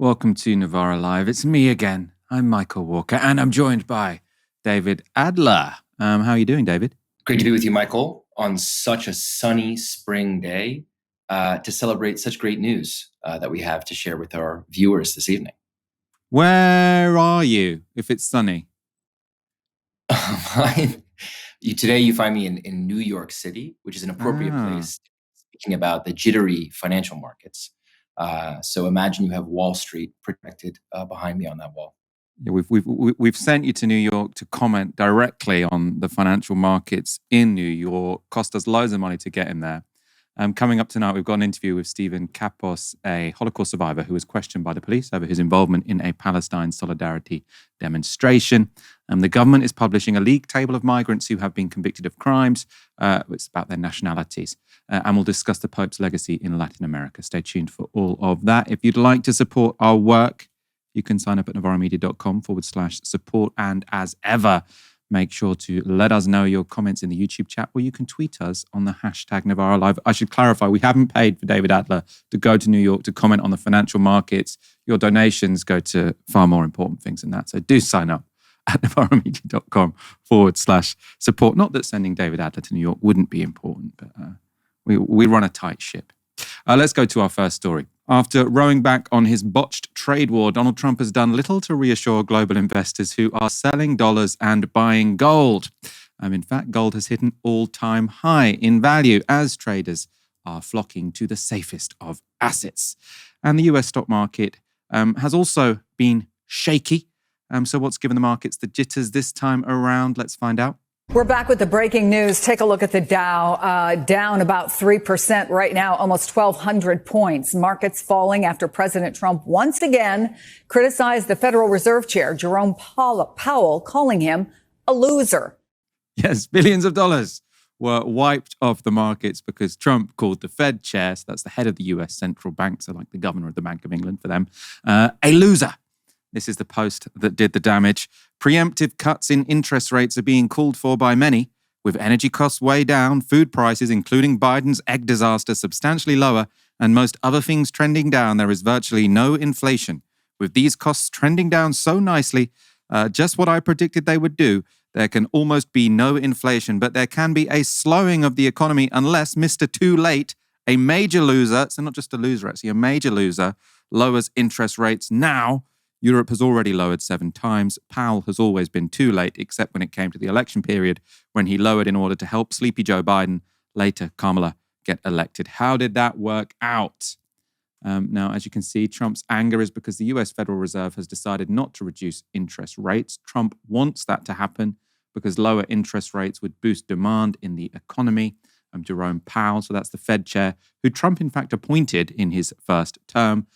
Welcome to Novara Live. It's me again. I'm Michael Walker, and I'm joined by David Adler. How are you doing, David? Great to be with you, Michael, on such a sunny spring day to celebrate such great news that we have to share with our viewers this evening. Where are you if it's sunny? Today you find me in New York City, which is an appropriate place, speaking about the jittery financial markets. So imagine you have Wall Street protected behind me on that wall. Yeah, we've sent you to New York to comment directly on the financial markets in New York. Cost us loads of money to get in there. Coming up tonight, we've got an interview with Stephen Kapos, a Holocaust survivor who was questioned by the police over his involvement in a Palestine solidarity demonstration. The government is publishing a league table of migrants who have been convicted of crimes. It's about their nationalities. And we'll discuss the Pope's legacy in Latin America. Stay tuned for all of that. If you'd like to support our work, you can sign up at novaramedia.com/support. And as ever, make sure to let us know your comments in the YouTube chat, or you can tweet us on the hashtag Novara Live. I should clarify, we haven't paid for David Adler to go to New York to comment on the financial markets. Your donations go to far more important things than that. So do sign up at novaramedia.com/support. Not that sending David Adler to New York wouldn't be important, but we run a tight ship. Let's go to our first story. After rowing back on his botched trade war, Donald Trump has done little to reassure global investors who are selling dollars and buying gold. In fact, gold has hit an all-time high in value as traders are flocking to the safest of assets. And the US stock market has also been shaky. So what's given the markets the jitters this time around? Let's find out. We're back with the breaking news. Take a look at the Dow, down about 3% right now, almost 1,200 points. Markets falling after President Trump once again criticized the Federal Reserve Chair, Jerome Powell, calling him a loser. Yes, billions of dollars were wiped off the markets because Trump called the Fed chair, so that's the head of the US central bank, so like the governor of the Bank of England for them, a loser. This is the post that did the damage. Preemptive cuts in interest rates are being called for by many, with energy costs way down, food prices, including Biden's egg disaster, substantially lower, and most other things trending down. There is virtually no inflation. With these costs trending down so nicely, just what I predicted they would do, there can almost be no inflation, but there can be a slowing of the economy unless Mr. Too Late, a major loser, so not just a loser, actually a major loser, lowers interest rates now. Europe has already lowered 7 times. Powell has always been too late, except when it came to the election period, when he lowered in order to help sleepy Joe Biden, later Kamala, get elected. How did that work out? Now, as you can see, Trump's anger is because the US Federal Reserve has decided not to reduce interest rates. Trump wants that to happen because lower interest rates would boost demand in the economy. Jerome Powell, so that's the Fed chair, who Trump in fact appointed in his first term.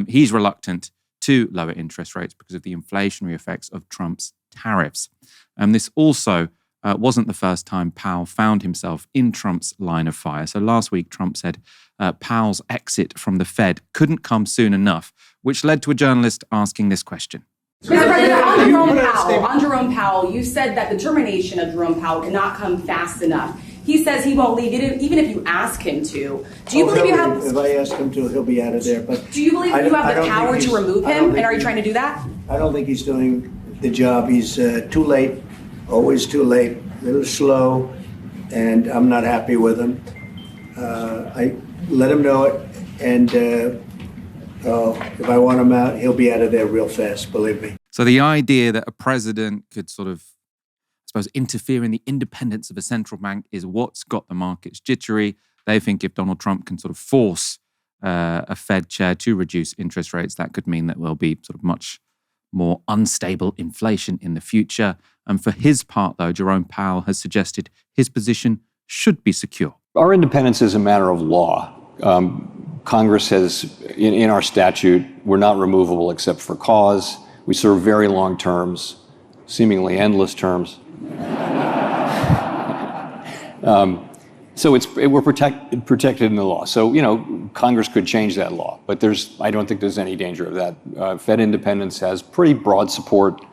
He's reluctant to lower interest rates because of the inflationary effects of Trump's tariffs. This also wasn't the first time Powell found himself in Trump's line of fire. So last week, Trump said Powell's exit from the Fed couldn't come soon enough, which led to a journalist asking this question. Mr. President, on Jerome Powell, you said that the termination of Jerome Powell cannot come fast enough. He says he won't leave, even if you ask him to. Do you believe you have... If I ask him to, he'll be out of there. But do you believe you have the power to remove him? And are you trying to do that? I don't think he's doing the job. He's too late, always too late, a little slow, and I'm not happy with him. I let him know it, and if I want him out, he'll be out of there real fast, believe me. So the idea that a president could sort of interfere in the independence of a central bank is what's got the markets jittery. They think if Donald Trump can sort of force a Fed chair to reduce interest rates, that could mean that there'll be sort of much more unstable inflation in the future. And for his part, though, Jerome Powell has suggested his position should be secure. Our independence is a matter of law. Congress has, in our statute, we're not removable except for cause. We serve very long terms, seemingly endless terms. So we're protected in the law. So, Congress could change that law, but I don't think there's any danger of that. Fed independence has pretty broad support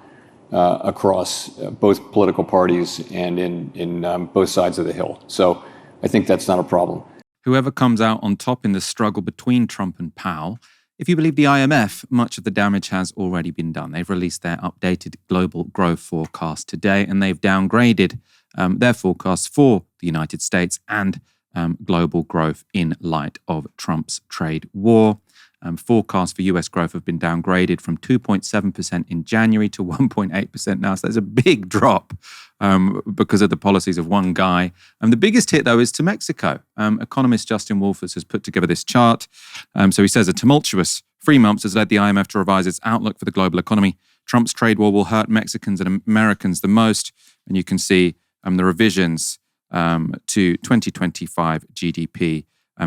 across both political parties and in both sides of the Hill. So I think that's not a problem. Whoever comes out on top in the struggle between Trump and Powell If you believe the IMF, much of the damage has already been done. They've released their updated global growth forecast today, and they've downgraded their forecasts for the United States and global growth in light of Trump's trade war. Forecasts for US growth have been downgraded from 2.7% in January to 1.8% now. So there's a big drop because of the policies of one guy. The biggest hit, though, is to Mexico. Economist Justin Wolfers has put together this chart. So he says a tumultuous 3 months has led the IMF to revise its outlook for the global economy. Trump's trade war will hurt Mexicans and Americans the most. And you can see the revisions to 2025 GDP.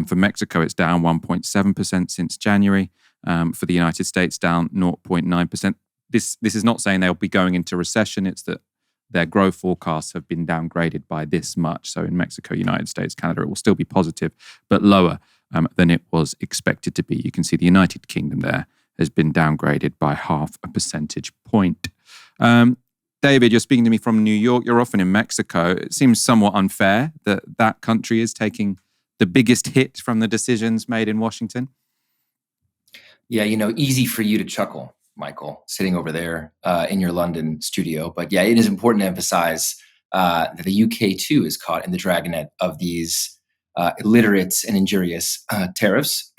For Mexico, it's down 1.7% since January. For the United States, down 0.9%. This is not saying they'll be going into recession. It's that their growth forecasts have been downgraded by this much. So in Mexico, United States, Canada, it will still be positive, but lower than it was expected to be. You can see the United Kingdom there has been downgraded by 0.5 percentage point. David, you're speaking to me from New York. You're often in Mexico. It seems somewhat unfair that that country is taking the biggest hit from the decisions made in Washington. Yeah, easy for you to chuckle, Michael, sitting over there in your London studio. But yeah, it is important to emphasize that the UK too is caught in the dragnet of these illiterate and injurious tariffs.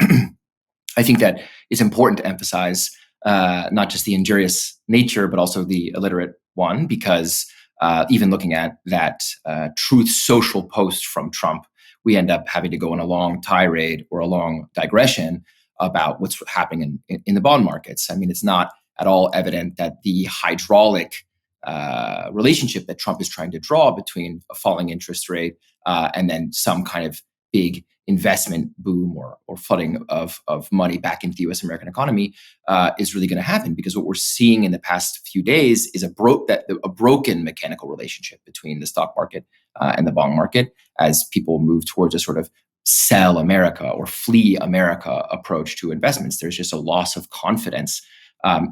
I think that it's important to emphasize not just the injurious nature, but also the illiterate one, because even looking at that Truth Social post from Trump, we end up having to go on a long tirade or a long digression about what's happening in the bond markets. I mean, it's not at all evident that the hydraulic relationship that Trump is trying to draw between a falling interest rate and then some kind of big investment boom or flooding of money back into the U.S. American economy is really going to happen, because what we're seeing in the past few days is a broken mechanical relationship between the stock market and the bond market as people move towards a sort of sell America or flee America approach to investments. There's just a loss of confidence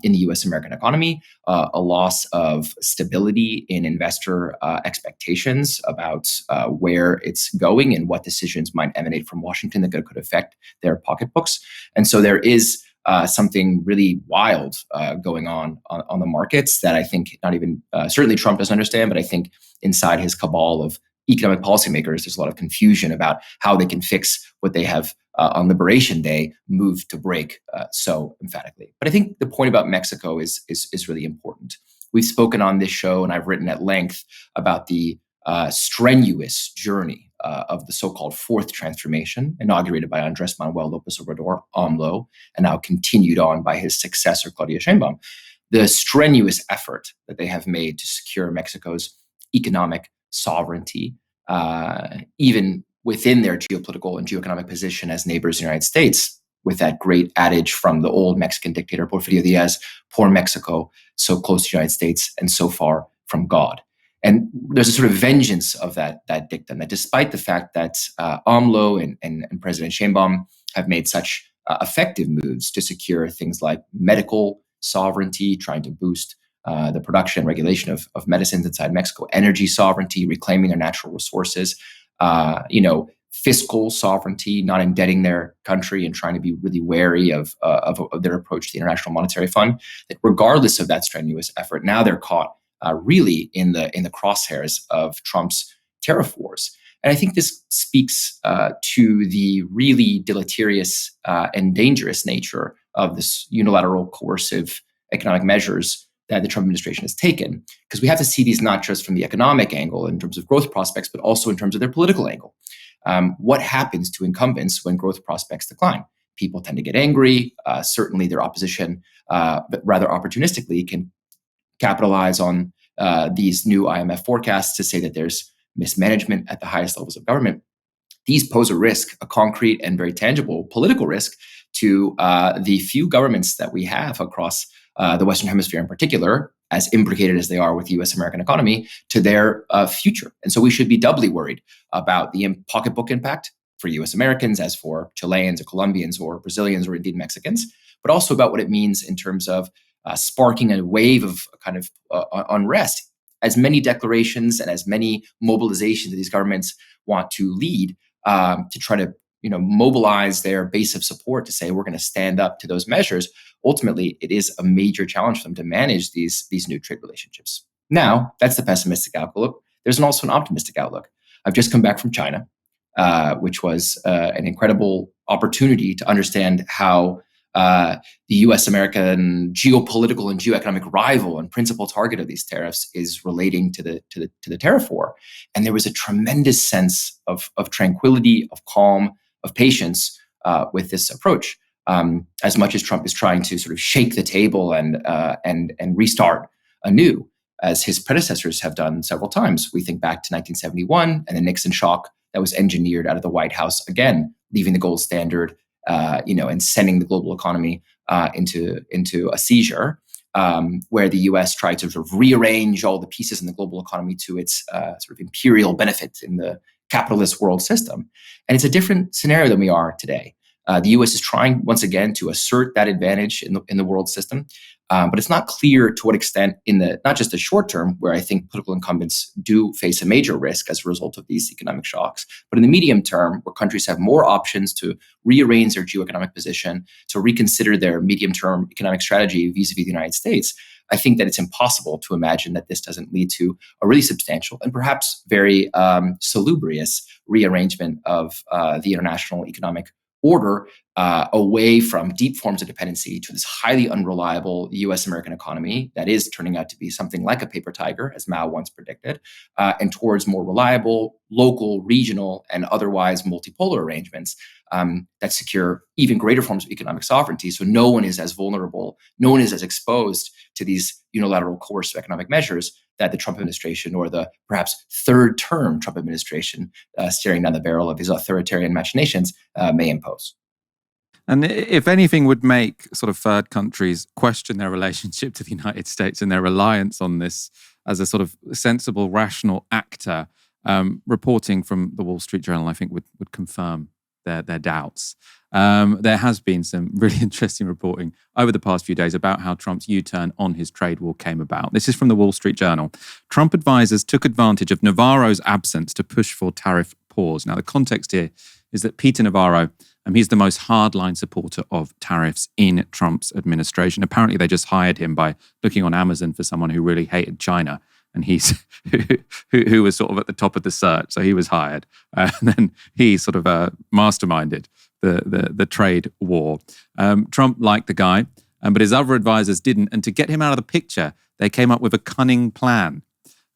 in the U.S. American economy, a loss of stability in investor expectations about where it's going and what decisions might emanate from Washington that could affect their pocketbooks. And so there is something really wild going on the markets that I think not even certainly Trump doesn't understand, but I think inside his cabal of economic policymakers, there's a lot of confusion about how they can fix what they have on Liberation Day moved to break so emphatically. But I think the point about Mexico is really important. We've spoken on this show, and I've written at length about the strenuous journey of the so-called fourth transformation, inaugurated by Andrés Manuel López Obrador, AMLO, and now continued on by his successor, Claudia Sheinbaum. The strenuous effort that they have made to secure Mexico's economic sovereignty, even within their geopolitical and geoeconomic position as neighbors in the United States, with that great adage from the old Mexican dictator Porfirio Diaz, poor Mexico, so close to the United States and so far from God. And there's a sort of vengeance of that dictum, that despite the fact that AMLO and President Sheinbaum have made such effective moves to secure things like medical sovereignty, trying to boost the production and regulation of medicines inside Mexico, energy sovereignty, reclaiming their natural resources, fiscal sovereignty, not indebting their country and trying to be really wary of their approach to the International Monetary Fund. That regardless of that strenuous effort, now they're caught really in the crosshairs of Trump's tariff wars. And I think this speaks to the really deleterious and dangerous nature of this unilateral coercive economic measures that the Trump administration has taken, because we have to see these not just from the economic angle in terms of growth prospects, but also in terms of their political angle. What happens to incumbents when growth prospects decline? People tend to get angry. Certainly their opposition, but rather opportunistically, can capitalize on these new IMF forecasts to say that there's mismanagement at the highest levels of government. These pose a risk, a concrete and very tangible political risk to the few governments that we have across the Western Hemisphere in particular, as imbricated as they are with the U.S. American economy, to their future. And so we should be doubly worried about the pocketbook impact for U.S. Americans, as for Chileans or Colombians or Brazilians or indeed Mexicans, but also about what it means in terms of sparking a wave of kind of unrest. As many declarations and as many mobilizations that these governments want to lead to try to mobilize their base of support to say we're going to stand up to those measures, ultimately it is a major challenge for them to manage these new trade relationships. Now, that's the pessimistic outlook. There's also an optimistic outlook. I've just come back from China, which was an incredible opportunity to understand how the U.S.-American geopolitical and geoeconomic rival and principal target of these tariffs is relating to the tariff war. And there was a tremendous sense of tranquility, of calm, of patience with this approach. As much as Trump is trying to sort of shake the table and restart anew, as his predecessors have done several times. We think back to 1971 and the Nixon shock that was engineered out of the White House, again, leaving the gold standard, and sending the global economy into a seizure, where the U.S. tried to sort of rearrange all the pieces in the global economy to its sort of imperial benefit in the capitalist world system. And it's a different scenario than we are today. The U.S. is trying once again to assert that advantage in the world system, but it's not clear to what extent in the not just the short term, where I think political incumbents do face a major risk as a result of these economic shocks, but in the medium term, where countries have more options to rearrange their geoeconomic position, to reconsider their medium-term economic strategy vis-a-vis the United States. I think that it's impossible to imagine that this doesn't lead to a really substantial and perhaps very salubrious rearrangement of the international economic order away from deep forms of dependency to this highly unreliable U.S.-American economy that is turning out to be something like a paper tiger, as Mao once predicted, and towards more reliable, local, regional, and otherwise multipolar arrangements that secure even greater forms of economic sovereignty. So no one is as vulnerable, no one is as exposed to these unilateral coercive economic measures that the Trump administration or the perhaps third-term Trump administration staring down the barrel of his authoritarian machinations may impose. And if anything would make sort of third countries question their relationship to the United States and their reliance on this as a sort of sensible, rational actor, reporting from the Wall Street Journal, I think would confirm their doubts. There has been some really interesting reporting over the past few days about how Trump's U-turn on his trade war came about. This is from the Wall Street Journal. Trump advisors took advantage of Navarro's absence to push for tariff pause. Now, the context here is that Peter Navarro, he's the most hardline supporter of tariffs in Trump's administration. Apparently, they just hired him by looking on Amazon for someone who really hated China. And he's who was sort of at the top of the search, so he was hired, and then he sort of masterminded the trade war. Trump liked the guy, but his other advisors didn't. And to get him out of the picture, they came up with a cunning plan.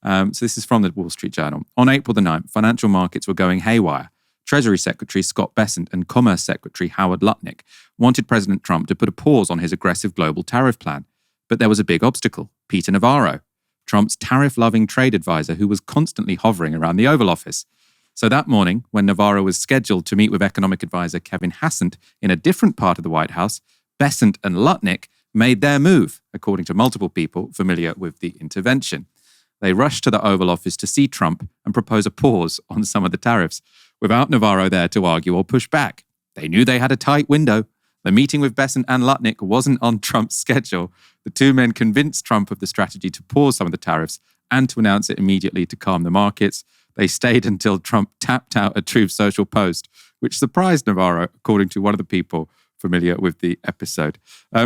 So this is from the Wall Street Journal. On April the 9th, financial markets were going haywire. Treasury Secretary Scott Bessent and Commerce Secretary Howard Lutnick wanted President Trump to put a pause on his aggressive global tariff plan. But there was a big obstacle: Peter Navarro, Trump's tariff-loving trade advisor who was constantly hovering around the Oval Office. So that morning, when Novara was scheduled to meet with economic advisor Kevin Hassett in a different part of the White House, Bessent and Lutnick made their move, according to multiple people familiar with the intervention. They rushed to the Oval Office to see Trump and propose a pause on some of the tariffs, without Navarro there to argue or push back. They knew they had a tight window. The meeting with Bessent and Lutnick wasn't on Trump's schedule. The two men convinced Trump of the strategy to pause some of the tariffs and to announce it immediately to calm the markets. They stayed until Trump tapped out a Truth Social post, which surprised Navarro, according to one of the people familiar with the episode.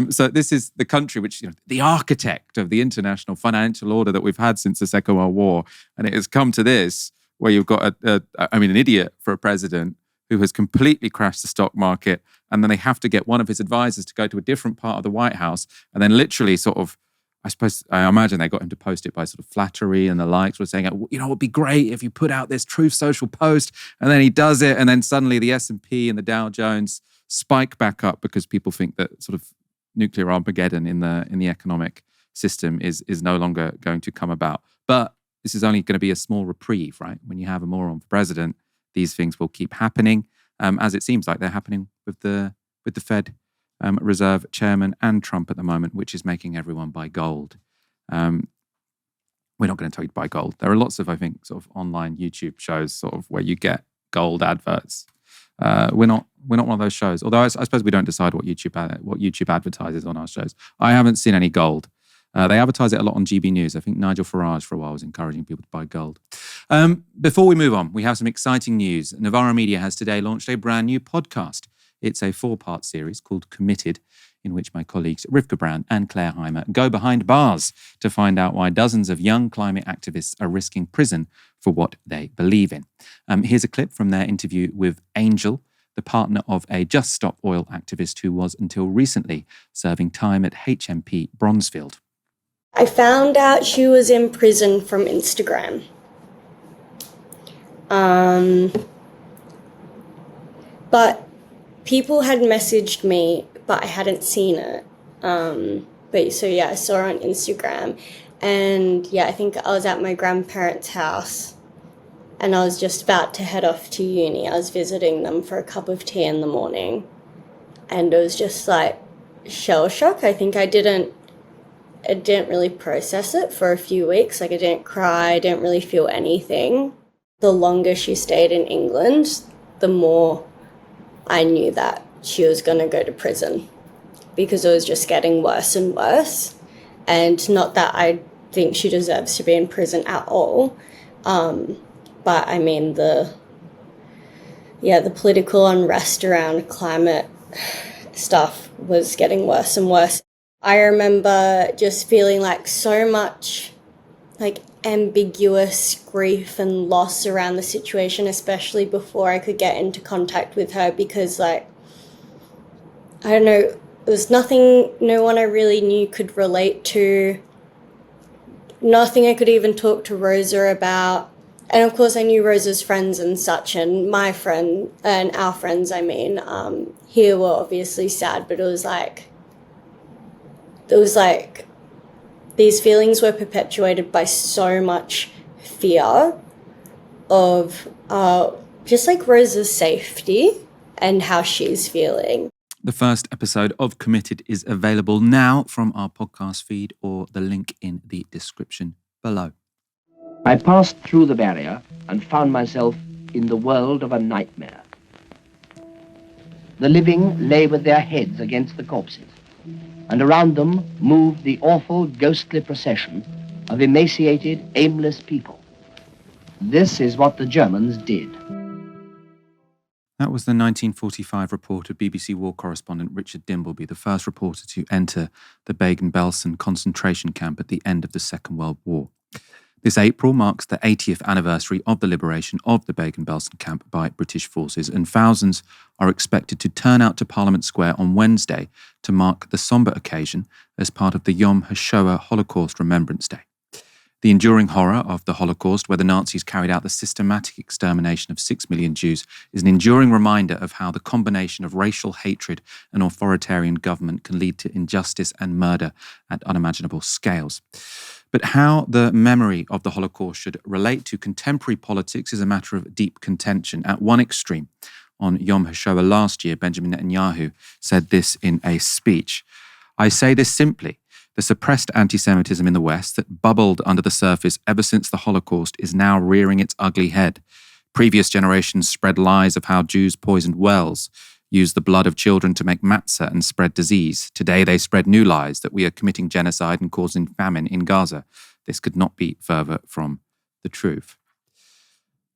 So this is the country which, the architect of the international financial order that we've had since the Second World War. And it has come to this, where you've got an idiot for a president who has completely crashed the stock market, and then they have to get one of his advisors to go to a different part of the White House, and then literally sort of, I imagine they got him to post it by sort of flattery and the likes, were saying, it would be great if you put out this Truth Social post, and then he does it, and then suddenly the S&P and the Dow Jones spike back up because people think that sort of nuclear Armageddon in the economic system is no longer going to come about. But this is only going to be a small reprieve, right? When you have a moron for president, these things will keep happening, as it seems like they're happening with the Fed Reserve Chairman and Trump at the moment, which is making everyone buy gold. We're not going to tell you to buy gold. There are lots of, I think, sort of online YouTube shows sort of where you get gold adverts. We're not one of those shows. Although I suppose we don't decide what YouTube advertises on our shows. I haven't seen any gold They advertise it a lot on GB News. I think Nigel Farage for a while was encouraging people to buy gold. Before we move on, we have some exciting news. Novara Media has today launched a brand new podcast. It's a 4-part series called Committed, in which my colleagues Rivka Brown and Claire Heimer go behind bars to find out why dozens of young climate activists are risking prison for what they believe in. Here's a clip from their interview with Angel, the partner of a Just Stop Oil activist who was until recently serving time at HMP Bronzefield. I found out she was in prison from Instagram. But people had messaged me, but I hadn't seen it. I saw her on Instagram. And I think I was at my grandparents' house and I was just about to head off to uni. I was visiting them for a cup of tea in the morning. And it was just like shell shock. I think I didn't really process it for a few weeks. Like I didn't cry, I didn't really feel anything. The longer she stayed in England, the more I knew that she was going to go to prison because it was just getting worse and worse. And not that I think she deserves to be in prison at all. But I mean, the political unrest around climate stuff was getting worse and worse. I remember just feeling like so much like ambiguous grief and loss around the situation, especially before I could get into contact with her, because like, I don't know, it was nothing no one I really knew could relate to, nothing I could even talk to Rosa about. And of course I knew Rosa's friends and such, and my friend and our friends, here were obviously sad, but it was like these feelings were perpetuated by so much fear of just like Rosa's safety and how she's feeling. The first episode of Committed is available now from our podcast feed or the link in the description below. I passed through the barrier and found myself in the world of a nightmare. The living lay with their heads against the corpses, and around them moved the awful ghostly procession of emaciated, aimless people. This is what the Germans did. That was the 1945 report of BBC war correspondent Richard Dimbleby, the first reporter to enter the Bergen-Belsen concentration camp at the end of the Second World War. This April marks the 80th anniversary of the liberation of the Bergen-Belsen camp by British forces, and thousands are expected to turn out to Parliament Square on Wednesday to mark the sombre occasion as part of the Yom HaShoah Holocaust Remembrance Day. The enduring horror of the Holocaust, where the Nazis carried out the systematic extermination of 6 million Jews, is an enduring reminder of how the combination of racial hatred and authoritarian government can lead to injustice and murder at unimaginable scales. But how the memory of the Holocaust should relate to contemporary politics is a matter of deep contention. At one extreme, on Yom HaShoah last year, Benjamin Netanyahu said this in a speech. "I say this simply. The suppressed anti-Semitism in the West that bubbled under the surface ever since the Holocaust is now rearing its ugly head. Previous generations spread lies of how Jews poisoned wells, used the blood of children to make matzah and spread disease. Today they spread new lies that we are committing genocide and causing famine in Gaza. This could not be further from the truth."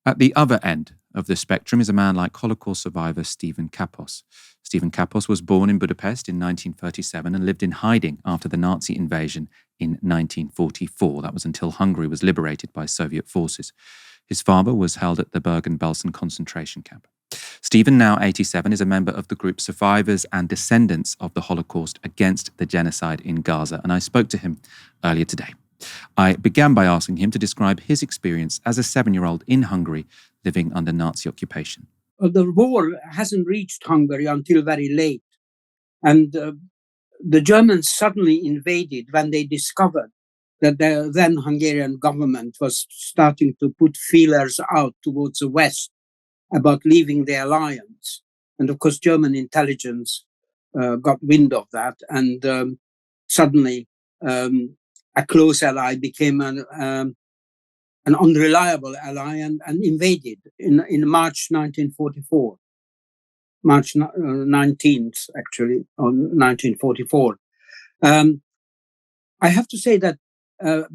At the other end of the spectrum is a man like Holocaust survivor Stephen Kapos. Stephen Kapos was born in Budapest in 1937 and lived in hiding after the Nazi invasion in 1944. That was until Hungary was liberated by Soviet forces. His father was held at the Bergen-Belsen concentration camp. Stephen, now 87, is a member of the group Survivors and Descendants of the Holocaust Against the Genocide in Gaza, and I spoke to him earlier today. I began by asking him to describe his experience as a 7-year-old in Hungary living under Nazi occupation. The war hasn't reached Hungary until very late. And the Germans suddenly invaded when they discovered that the then Hungarian government was starting to put feelers out towards the West about leaving the alliance. And of course, German intelligence got wind of that. And suddenly a close ally became an unreliable ally and invaded in March 1944. March 19th, actually, on 1944. I have to say that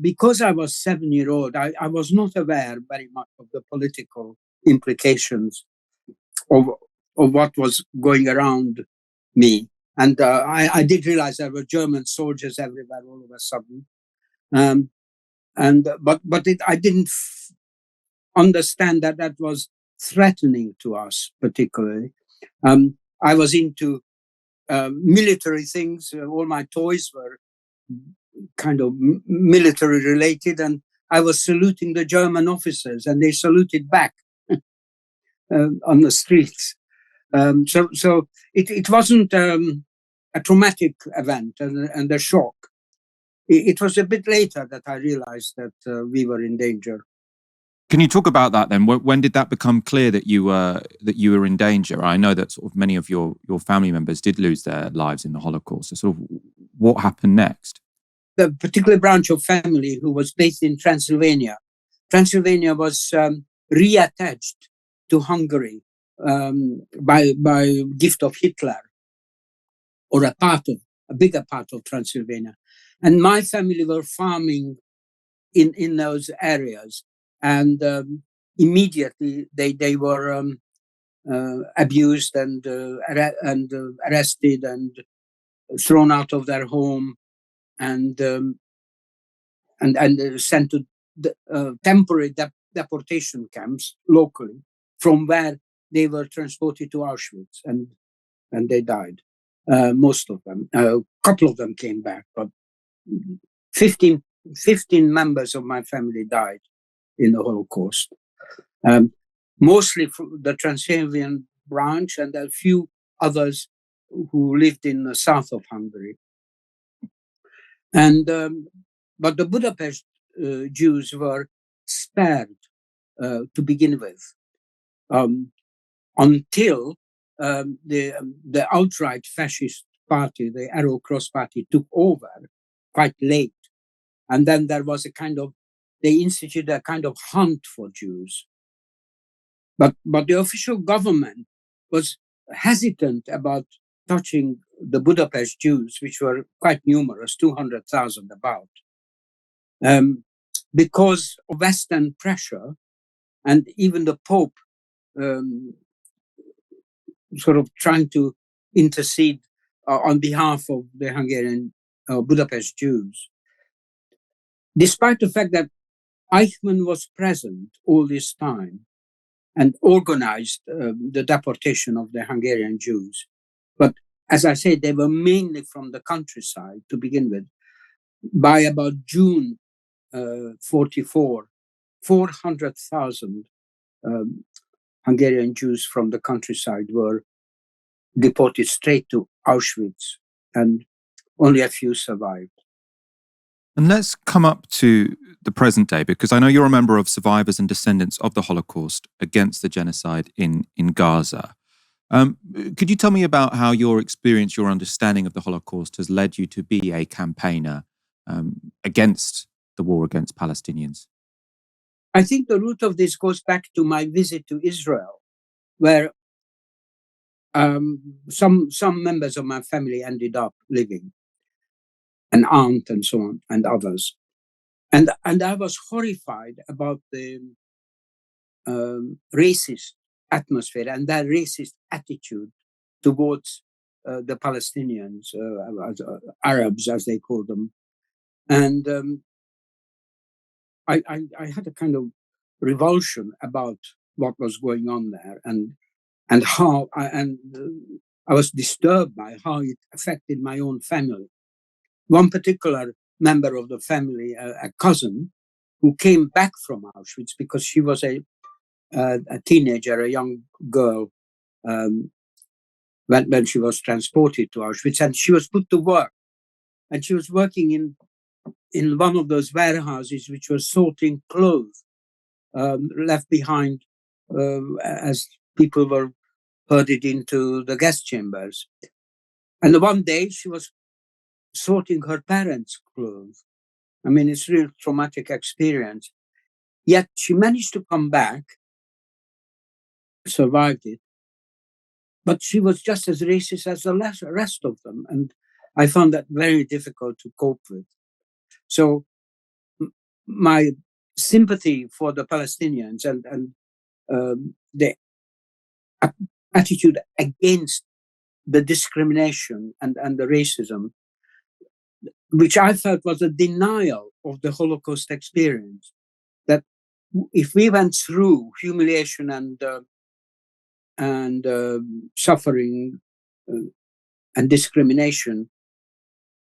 because I was 7-year-old, I was not aware very much of the political implications of what was going around me. And I did realize there were German soldiers everywhere all of a sudden. I didn't understand that that was threatening to us particularly. I was into military things. All my toys were kind of military related, and I was saluting the German officers, and they saluted back on the streets. So it wasn't a traumatic event and a shock. It was a bit later that I realized that we were in danger. Can you talk about that then? When did that become clear that you were in danger? I know that sort of many of your family members did lose their lives in the Holocaust. So sort of what happened next? The particular branch of family who was based in Transylvania. Transylvania was reattached to Hungary by gift of Hitler, or a bigger part of Transylvania. And my family were farming in those areas. And immediately they were abused and arrested and thrown out of their home and sent to temporary deportation camps locally, from where they were transported to Auschwitz, and they died. Most of them. A couple of them came back, but 15 members of my family died in the Holocaust. Mostly from the Transylvanian branch, and a few others who lived in the south of Hungary. And but the Budapest Jews were spared to begin with, until the outright fascist party, the Arrow Cross Party, took over quite late. And then there was they instituted a kind of hunt for Jews. But the official government was hesitant about touching the Budapest Jews, which were quite numerous, 200,000 about, because of Western pressure, and even the Pope sort of trying to intercede on behalf of the Hungarian Budapest Jews. Despite the fact that Eichmann was present all this time and organized the deportation of the Hungarian Jews. But as I said, they were mainly from the countryside to begin with. By about June 44, 400,000 Hungarian Jews from the countryside were deported straight to Auschwitz, and only a few survived. And let's come up to the present day, because I know you're a member of Survivors and Descendants of the Holocaust Against the Genocide in Gaza. Could you tell me about how your experience, your understanding of the Holocaust has led you to be a campaigner against the war against Palestinians? I think the root of this goes back to my visit to Israel, where some members of my family ended up living, an aunt and so on, and others. And I was horrified about the racist atmosphere and that racist attitude towards the Palestinians, Arabs, as they call them. And I had a kind of revulsion about what was going on there, and how I was disturbed by how it affected my own family. One particular member of the family, a cousin, who came back from Auschwitz because she was a teenager, a young girl, when she was transported to Auschwitz, and she was put to work. And she was working in one of those warehouses which was sorting clothes left behind as people were herded into the gas chambers. And one day she was sorting her parents' clothes. I mean, it's a real traumatic experience. Yet she managed to come back, survived it, but she was just as racist as the rest of them. And I found that very difficult to cope with. So my sympathy for the Palestinians and the attitude against the discrimination and the racism, which I felt was a denial of the Holocaust experience, that if we went through humiliation and suffering and discrimination,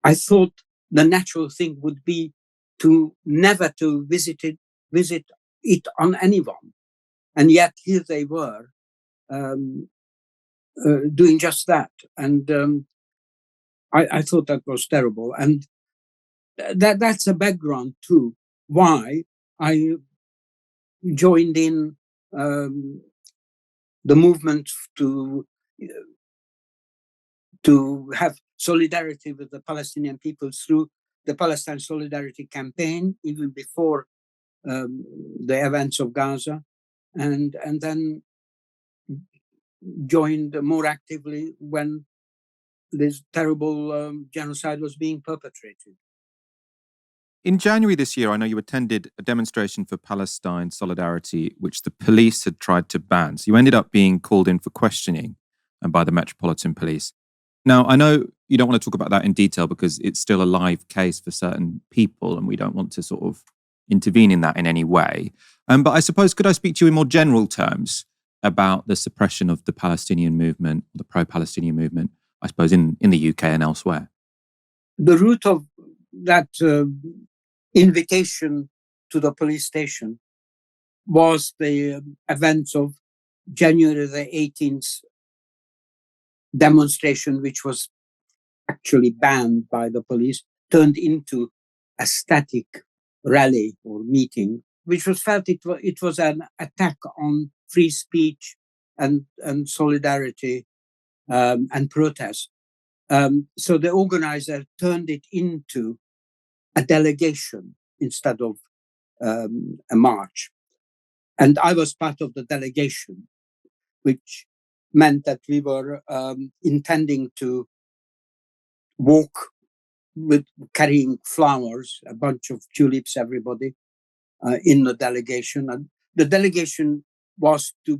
I thought the natural thing would be to never to visit it on anyone. And yet here they were doing just that. And I thought that was terrible. And that's a background to why I joined in the movement to have solidarity with the Palestinian people through the Palestine Solidarity Campaign, even before the events of Gaza, and then joined more actively when this terrible genocide was being perpetrated. In January this year, I know you attended a demonstration for Palestine solidarity, which the police had tried to ban. So you ended up being called in for questioning by the Metropolitan Police. Now, I know you don't want to talk about that in detail because it's still a live case for certain people and we don't want to sort of intervene in that in any way. But I suppose, could I speak to you in more general terms about the suppression of the Palestinian movement, the pro-Palestinian movement, I suppose, in the UK and elsewhere? The root of that invitation to the police station was the events of January the 18th demonstration, which was actually banned by the police, turned into a static rally or meeting, which was felt it was an attack on free speech and solidarity and protest. So the organizer turned it into a delegation instead of a march. And I was part of the delegation, which meant that we were intending to walk with carrying flowers, a bunch of tulips, everybody in the delegation. And the delegation was to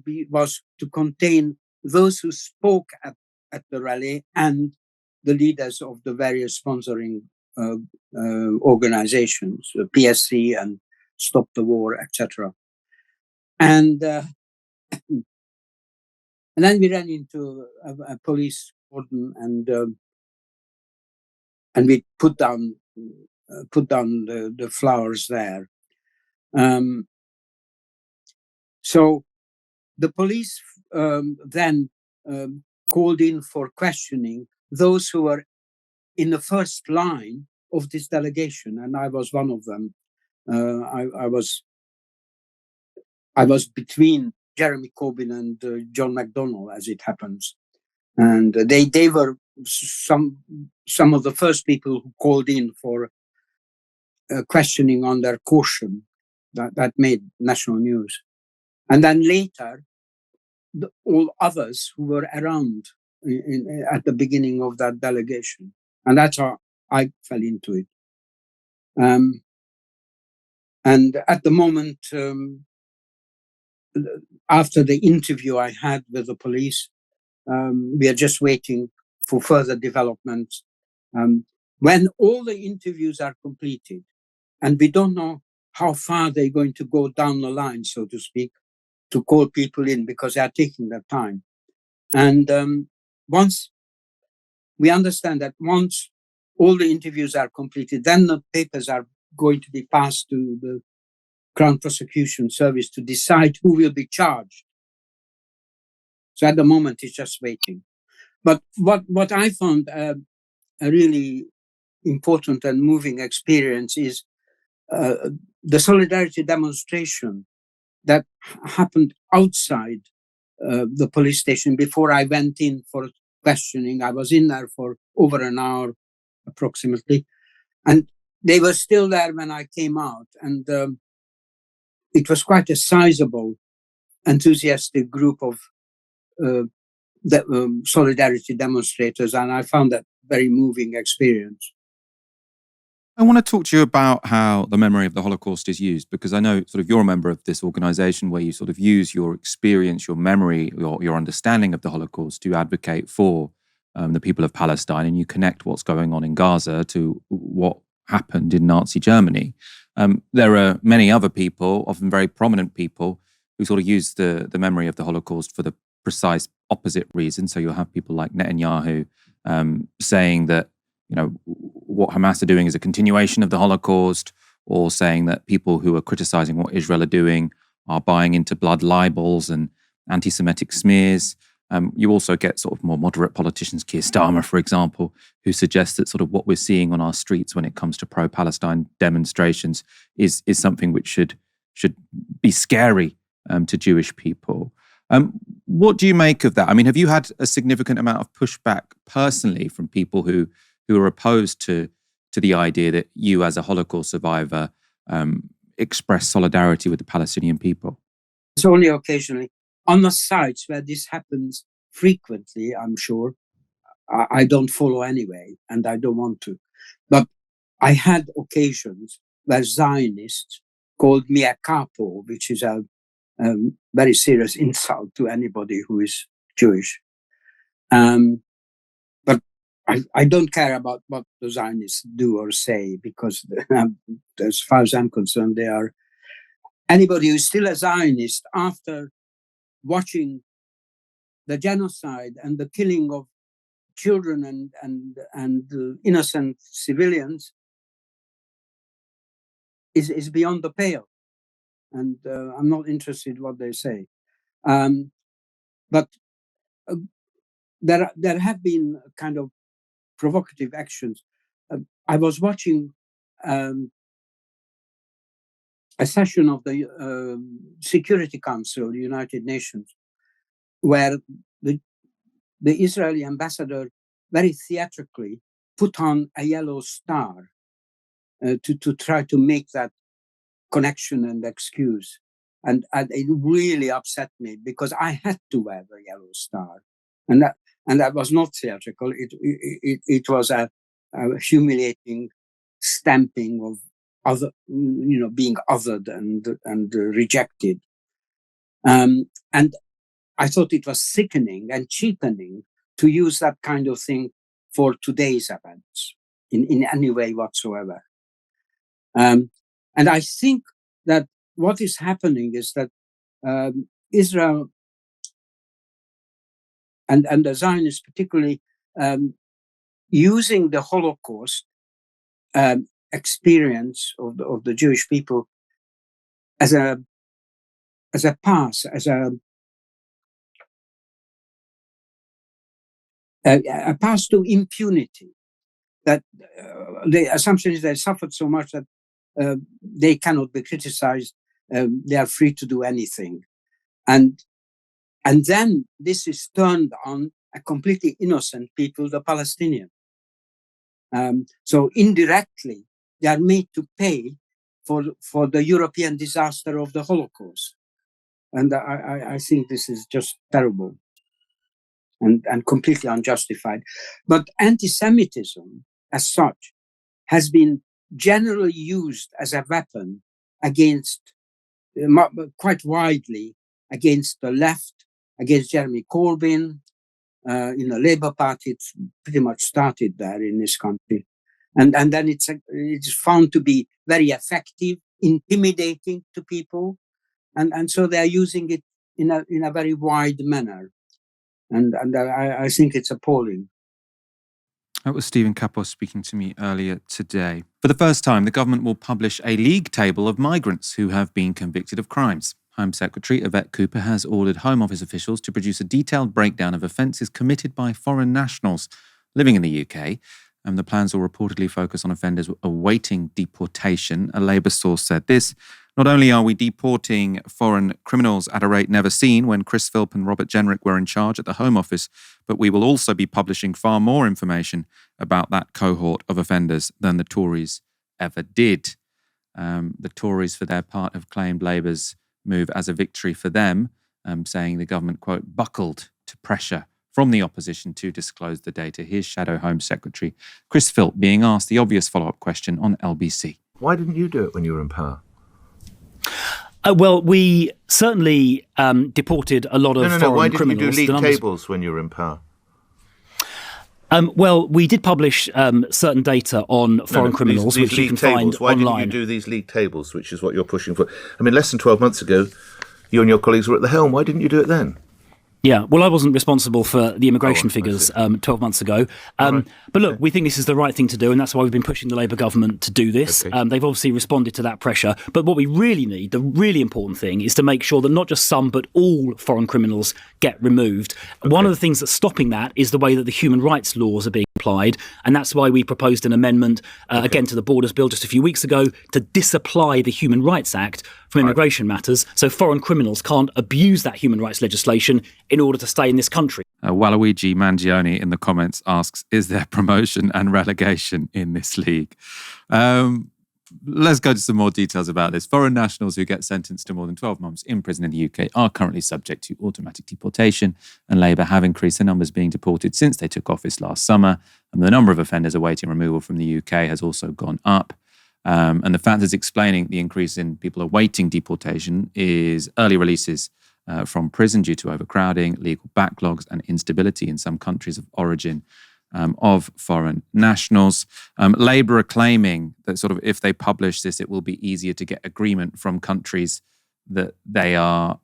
contain those who spoke at the rally and the leaders of the various sponsoring organizations, PSC and Stop the War, etc. And then we ran into a police warden, and we put down the flowers there. So the police then called in for questioning those who were in the first line of this delegation, and I was one of them. I was between Jeremy Corbyn and John McDonnell, as it happens, and they were some of the first people who called in for questioning on their caution. That made national news, and then later, all others who were around at the beginning of that delegation, and that's how I fell into it. And at the moment, after the interview I had with the police, we are just waiting for further developments. When all the interviews are completed, and we don't know how far they're going to go down the line, so to speak, to call people in because they are taking their time. And once we understand that once all the interviews are completed, then the papers are going to be passed to the Crown Prosecution Service to decide who will be charged. So at the moment, it's just waiting. But what I found a really important and moving experience is the solidarity demonstration that happened outside the police station before I went in for questioning. I was in there for over an hour approximately, and they were still there when I came out. And it was quite a sizable, enthusiastic group of solidarity demonstrators, and I found that very moving experience. I want to talk to you about how the memory of the Holocaust is used, because I know sort of you're a member of this organization where you sort of use your experience, your memory, your understanding of the Holocaust to advocate for the people of Palestine, and you connect what's going on in Gaza to what happened in Nazi Germany. There are many other people, often very prominent people, who sort of use the memory of the Holocaust for the precise opposite reason. So you'll have people like Netanyahu saying that, you know, what Hamas are doing is a continuation of the Holocaust, or saying that people who are criticizing what Israel are doing are buying into blood libels and anti-Semitic smears. You also get sort of more moderate politicians, Keir Starmer, for example, who suggests that sort of what we're seeing on our streets when it comes to pro-Palestine demonstrations is something which should be scary to Jewish people. What do you make of that? I mean, have you had a significant amount of pushback personally from people who are opposed to the idea that you, as a Holocaust survivor, express solidarity with the Palestinian people? It's only occasionally. On the sites where this happens frequently, I'm sure, I don't follow anyway, and I don't want to. But I had occasions where Zionists called me a capo, which is a very serious insult to anybody who is Jewish. But I don't care about what the Zionists do or say, because as far as I'm concerned, they are anybody who's still a Zionist after watching the genocide and the killing of children and innocent civilians is beyond the pale. And I'm not interested in what they say. But there have been kind of provocative actions. I was watching a session of the Security Council of the United Nations, where the Israeli ambassador very theatrically put on a yellow star to try to make that connection and excuse. And it really upset me, because I had to wear the yellow star. And that was not theatrical. It was a humiliating stamping of other, being othered and rejected. And I thought it was sickening and cheapening to use that kind of thing for today's events in any way whatsoever. And I think that what is happening is that Israel and the Zionists particularly using the Holocaust experience of the Jewish people as a pass, as a pass to impunity. That the assumption is they suffered so much that they cannot be criticized. They are free to do anything, and then this is turned on a completely innocent people, the Palestinians. So indirectly, they are made to pay for the European disaster of the Holocaust, and I think this is just terrible and completely unjustified. But anti-Semitism, as such, has been generally used as a weapon against, quite widely, against the left, against Jeremy Corbyn. In the Labour Party, it's pretty much started there in this country. And then it's found to be very effective, intimidating to people. And so they are using it in a very wide manner. And I think it's appalling. That was Stephen Kapos speaking to me earlier today. For the first time, the government will publish a league table of migrants who have been convicted of crimes. Home Secretary Yvette Cooper has ordered Home Office officials to produce a detailed breakdown of offences committed by foreign nationals living in the UK. And the plans will reportedly focus on offenders awaiting deportation. A Labour source said this: "Not only are we deporting foreign criminals at a rate never seen when Chris Philp and Robert Jenrick were in charge at the Home Office, but we will also be publishing far more information about that cohort of offenders than the Tories ever did." The Tories, for their part, have claimed Labour's move as a victory for them, saying the government, quote, buckled to pressure from the opposition to disclose the data. Here's Shadow Home Secretary Chris Philp being asked the obvious follow-up question on LBC. Why didn't you do it when you were in power? Well, we certainly deported a lot of foreign Why didn't criminals. you do league tables when you were in power? Well, we did publish certain data on foreign criminals, which you can find Why online. Why didn't you do these league tables, which is what you're pushing for? I mean, less than 12 months ago, you and your colleagues were at the helm. Why didn't you do it then? Yeah, well, I wasn't responsible for the immigration figures 12 months ago. But look, we think this is the right thing to do, and that's why we've been pushing the Labour government to do this. Okay. They've obviously responded to that pressure. But what we really need, the really important thing, is to make sure that not just some, but all foreign criminals get removed. Okay. One of the things that's stopping that is the way that the human rights laws are being applied, and that's why we proposed an amendment, again, to the Borders Bill just a few weeks ago to disapply the Human Rights Act from immigration matters, so foreign criminals can't abuse that human rights legislation in order to stay in this country. Waluigi Mangione in the comments asks, is there promotion and relegation in this league? Let's go to some more details about this. Foreign nationals who get sentenced to more than 12 months in prison in the UK are currently subject to automatic deportation, and Labour have increased the numbers being deported since they took office last summer, and the number of offenders awaiting removal from the UK has also gone up. And the factors explaining the increase in people awaiting deportation is early releases from prison due to overcrowding, legal backlogs, and instability in some countries of origin of foreign nationals. Labour are claiming that sort of if they publish this, it will be easier to get agreement from countries that they are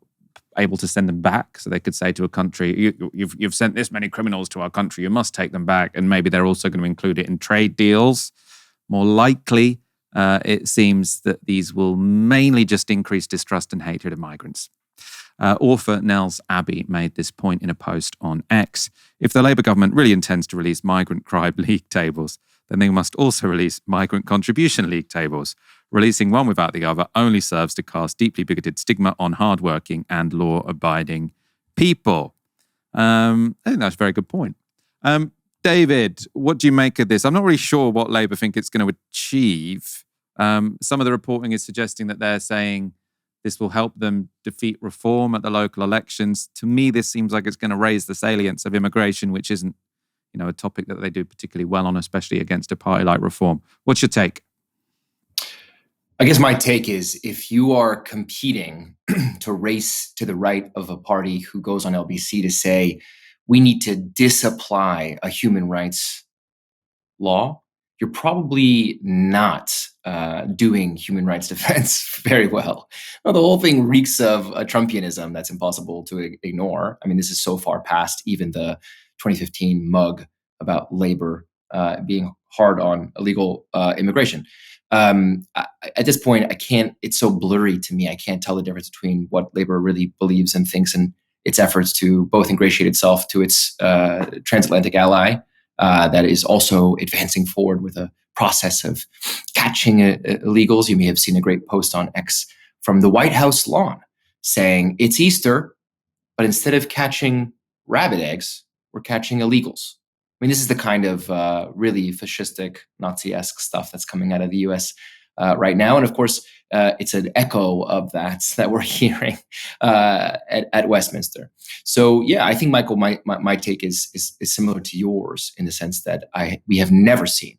able to send them back. So they could say to a country, you've sent this many criminals to our country, you must take them back. And maybe they're also going to include it in trade deals. More likely, it seems that these will mainly just increase distrust and hatred of migrants. Author Nels Abbey made this point in a post on X. If the Labour government really intends to release migrant crime league tables, then they must also release migrant contribution league tables. Releasing one without the other only serves to cast deeply bigoted stigma on hardworking and law-abiding people. I think that's a very good point. David, what do you make of this? I'm not really sure what Labour think it's going to achieve. Some of the reporting is suggesting that they're saying this will help them defeat reform at the local elections. To me, this seems like it's going to raise the salience of immigration, which isn't, a topic that they do particularly well on, especially against a party like Reform. What's your take? I guess my take is if you are competing to race to the right of a party who goes on LBC to say, we need to disapply a human rights law, you're probably not doing human rights defense very well. The whole thing reeks of a Trumpianism that's impossible to ignore. I mean, this is so far past even the 2015 mug about Labour being hard on illegal immigration. At this point, it's so blurry to me. I can't tell the difference between what Labour really believes and thinks and its efforts to both ingratiate itself to its transatlantic ally that is also advancing forward with a process of catching illegals. You may have seen a great post on X from the White House lawn saying it's Easter, but instead of catching rabbit eggs, we're catching illegals. I mean, this is the kind of really fascistic, Nazi-esque stuff that's coming out of the US right now. And of course, it's an echo of that we're hearing at Westminster. So yeah, I think, Michael, my take is similar to yours in the sense that we have never seen,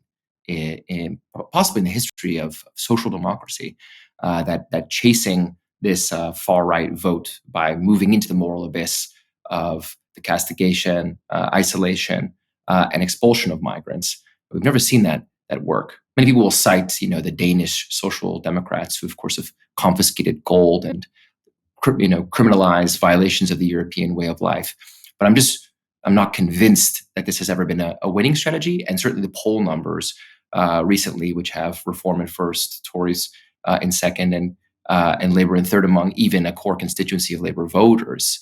possibly in the history of social democracy, that chasing this far-right vote by moving into the moral abyss of the castigation, isolation, and expulsion of migrants. We've never seen that work. Many people will cite, the Danish social democrats who, of course, have confiscated gold and, criminalized violations of the European way of life. But I'm not convinced that this has ever been a winning strategy. And certainly the poll numbers recently, which have Reform in first, Tories in second, and Labour in third among even a core constituency of Labour voters.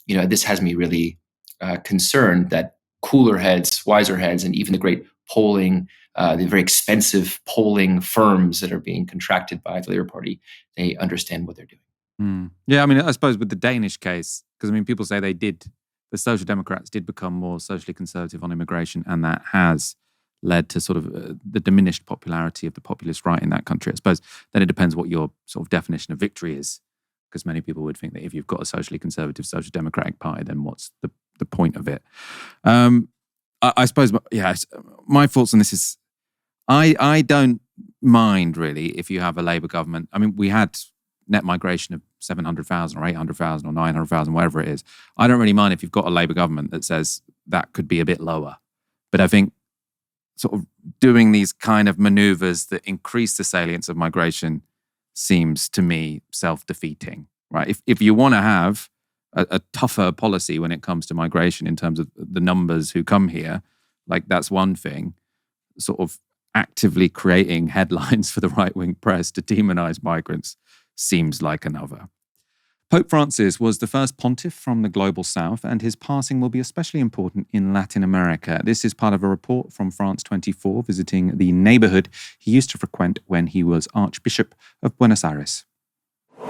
This has me really concerned that cooler heads, wiser heads, and even the great polling, the very expensive polling firms that are being contracted by the Labour Party, they understand what they're doing. Yeah, I mean, I suppose with the Danish case, because people say the Social Democrats did become more socially conservative on immigration, and that has led to sort of the diminished popularity of the populist right in that country. I suppose then it depends what your sort of definition of victory is, because many people would think that if you've got a socially conservative social democratic party, then what's the point of it. I suppose, my thoughts on this is, I don't mind really if you have a Labour government. I mean, we had net migration of 700,000 or 800,000 or 900,000, whatever it is. I don't really mind if you've got a Labour government that says that could be a bit lower. But I think sort of doing these kind of manoeuvres that increase the salience of migration seems to me self-defeating, right? If you want to have a tougher policy when it comes to migration in terms of the numbers who come here, like that's one thing. Sort of actively creating headlines for the right-wing press to demonize migrants seems like another. Pope Francis was the first pontiff from the global south, and his passing will be especially important in Latin America. This is part of a report from France 24 visiting the neighborhood he used to frequent when he was Archbishop of Buenos Aires.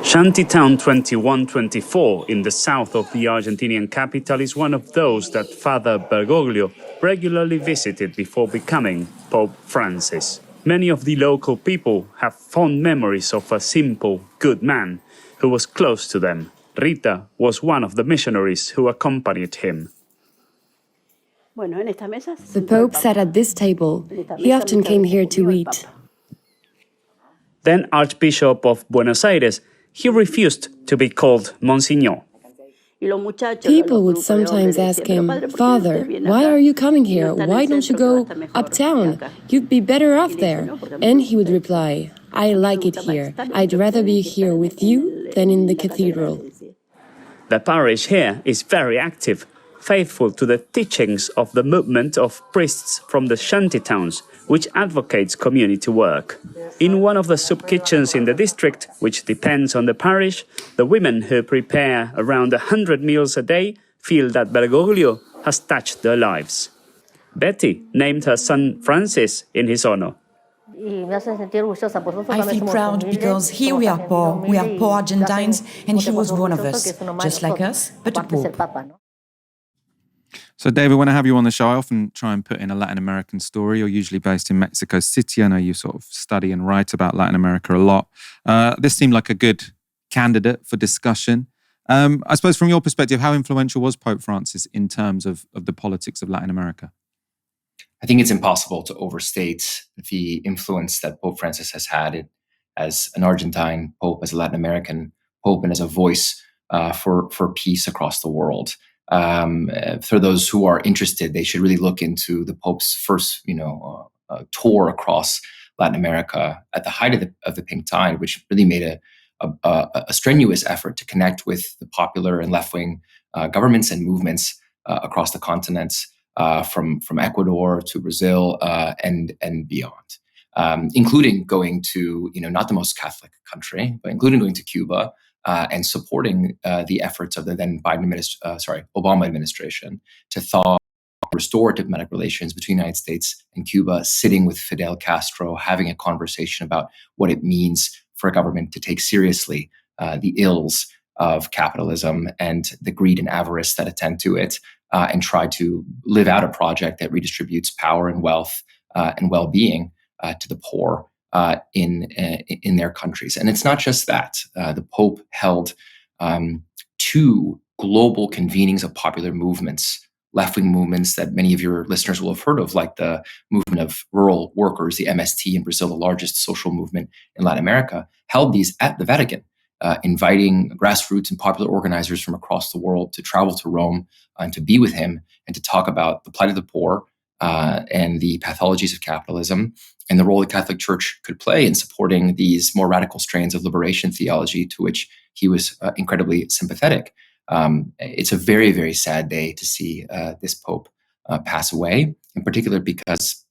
Shantytown 2124 in the south of the Argentinian capital is one of those that Father Bergoglio regularly visited before becoming Pope Francis. Many of the local people have fond memories of a simple, good man who was close to them. Rita was one of the missionaries who accompanied him. The Pope sat at this table. He often came here to eat. Then Archbishop of Buenos Aires, he refused to be called Monsignor. People would sometimes ask him, "Father, why are you coming here? Why don't you go uptown? You'd be better off there." And he would reply, "I like it here. I'd rather be here with you than in the cathedral." The parish here is very active, faithful to the teachings of the movement of priests from the shantytowns, which advocates community work. In one of the soup kitchens in the district, which depends on the parish, the women who prepare around 100 meals a day feel that Bergoglio has touched their lives. Betty named her son Francis in his honor. I feel proud because here we are poor Argentines, and he was one of us, just like us, but a pope. So, David, when I have you on the show, I often try and put in a Latin American story. You're usually based in Mexico City. I know you sort of study and write about Latin America a lot. This seemed like a good candidate for discussion. I suppose from your perspective, how influential was Pope Francis in terms of the politics of Latin America? I think it's impossible to overstate the influence that Pope Francis has had as an Argentine Pope, as a Latin American Pope, and as a voice for peace across the world. For those who are interested, they should really look into the Pope's first, tour across Latin America at the height of the Pink Tide, which really made a strenuous effort to connect with the popular and left-wing governments and movements across the continents, from Ecuador to Brazil and beyond, including going to not the most Catholic country, but including going to Cuba. And supporting the efforts of the then Obama administration to thaw restore diplomatic relations between the United States and Cuba, sitting with Fidel Castro, having a conversation about what it means for a government to take seriously the ills of capitalism and the greed and avarice that attend to it, and try to live out a project that redistributes power and wealth and well-being to the poor in their countries. And it's not just that. The Pope held 2 global convenings of popular movements, left-wing movements that many of your listeners will have heard of, like the movement of rural workers, the MST in Brazil, the largest social movement in Latin America, held these at the Vatican, inviting grassroots and popular organizers from across the world to travel to Rome and to be with him and to talk about the plight of the poor and the pathologies of capitalism, and the role the Catholic Church could play in supporting these more radical strains of liberation theology to which he was incredibly sympathetic. It's a very, very sad day to see this Pope pass away, in particular because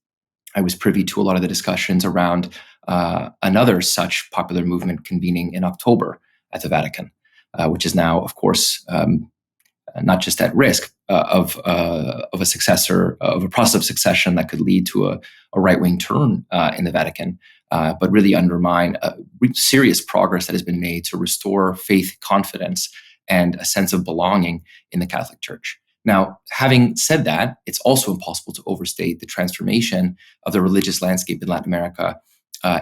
I was privy to a lot of the discussions around another such popular movement convening in October at the Vatican, which is now, of course, not just at risk of a successor, of a process of succession that could lead to a right-wing turn in the Vatican, but really undermine serious progress that has been made to restore faith, confidence, and a sense of belonging in the Catholic Church. Now, having said that, it's also impossible to overstate the transformation of the religious landscape in Latin America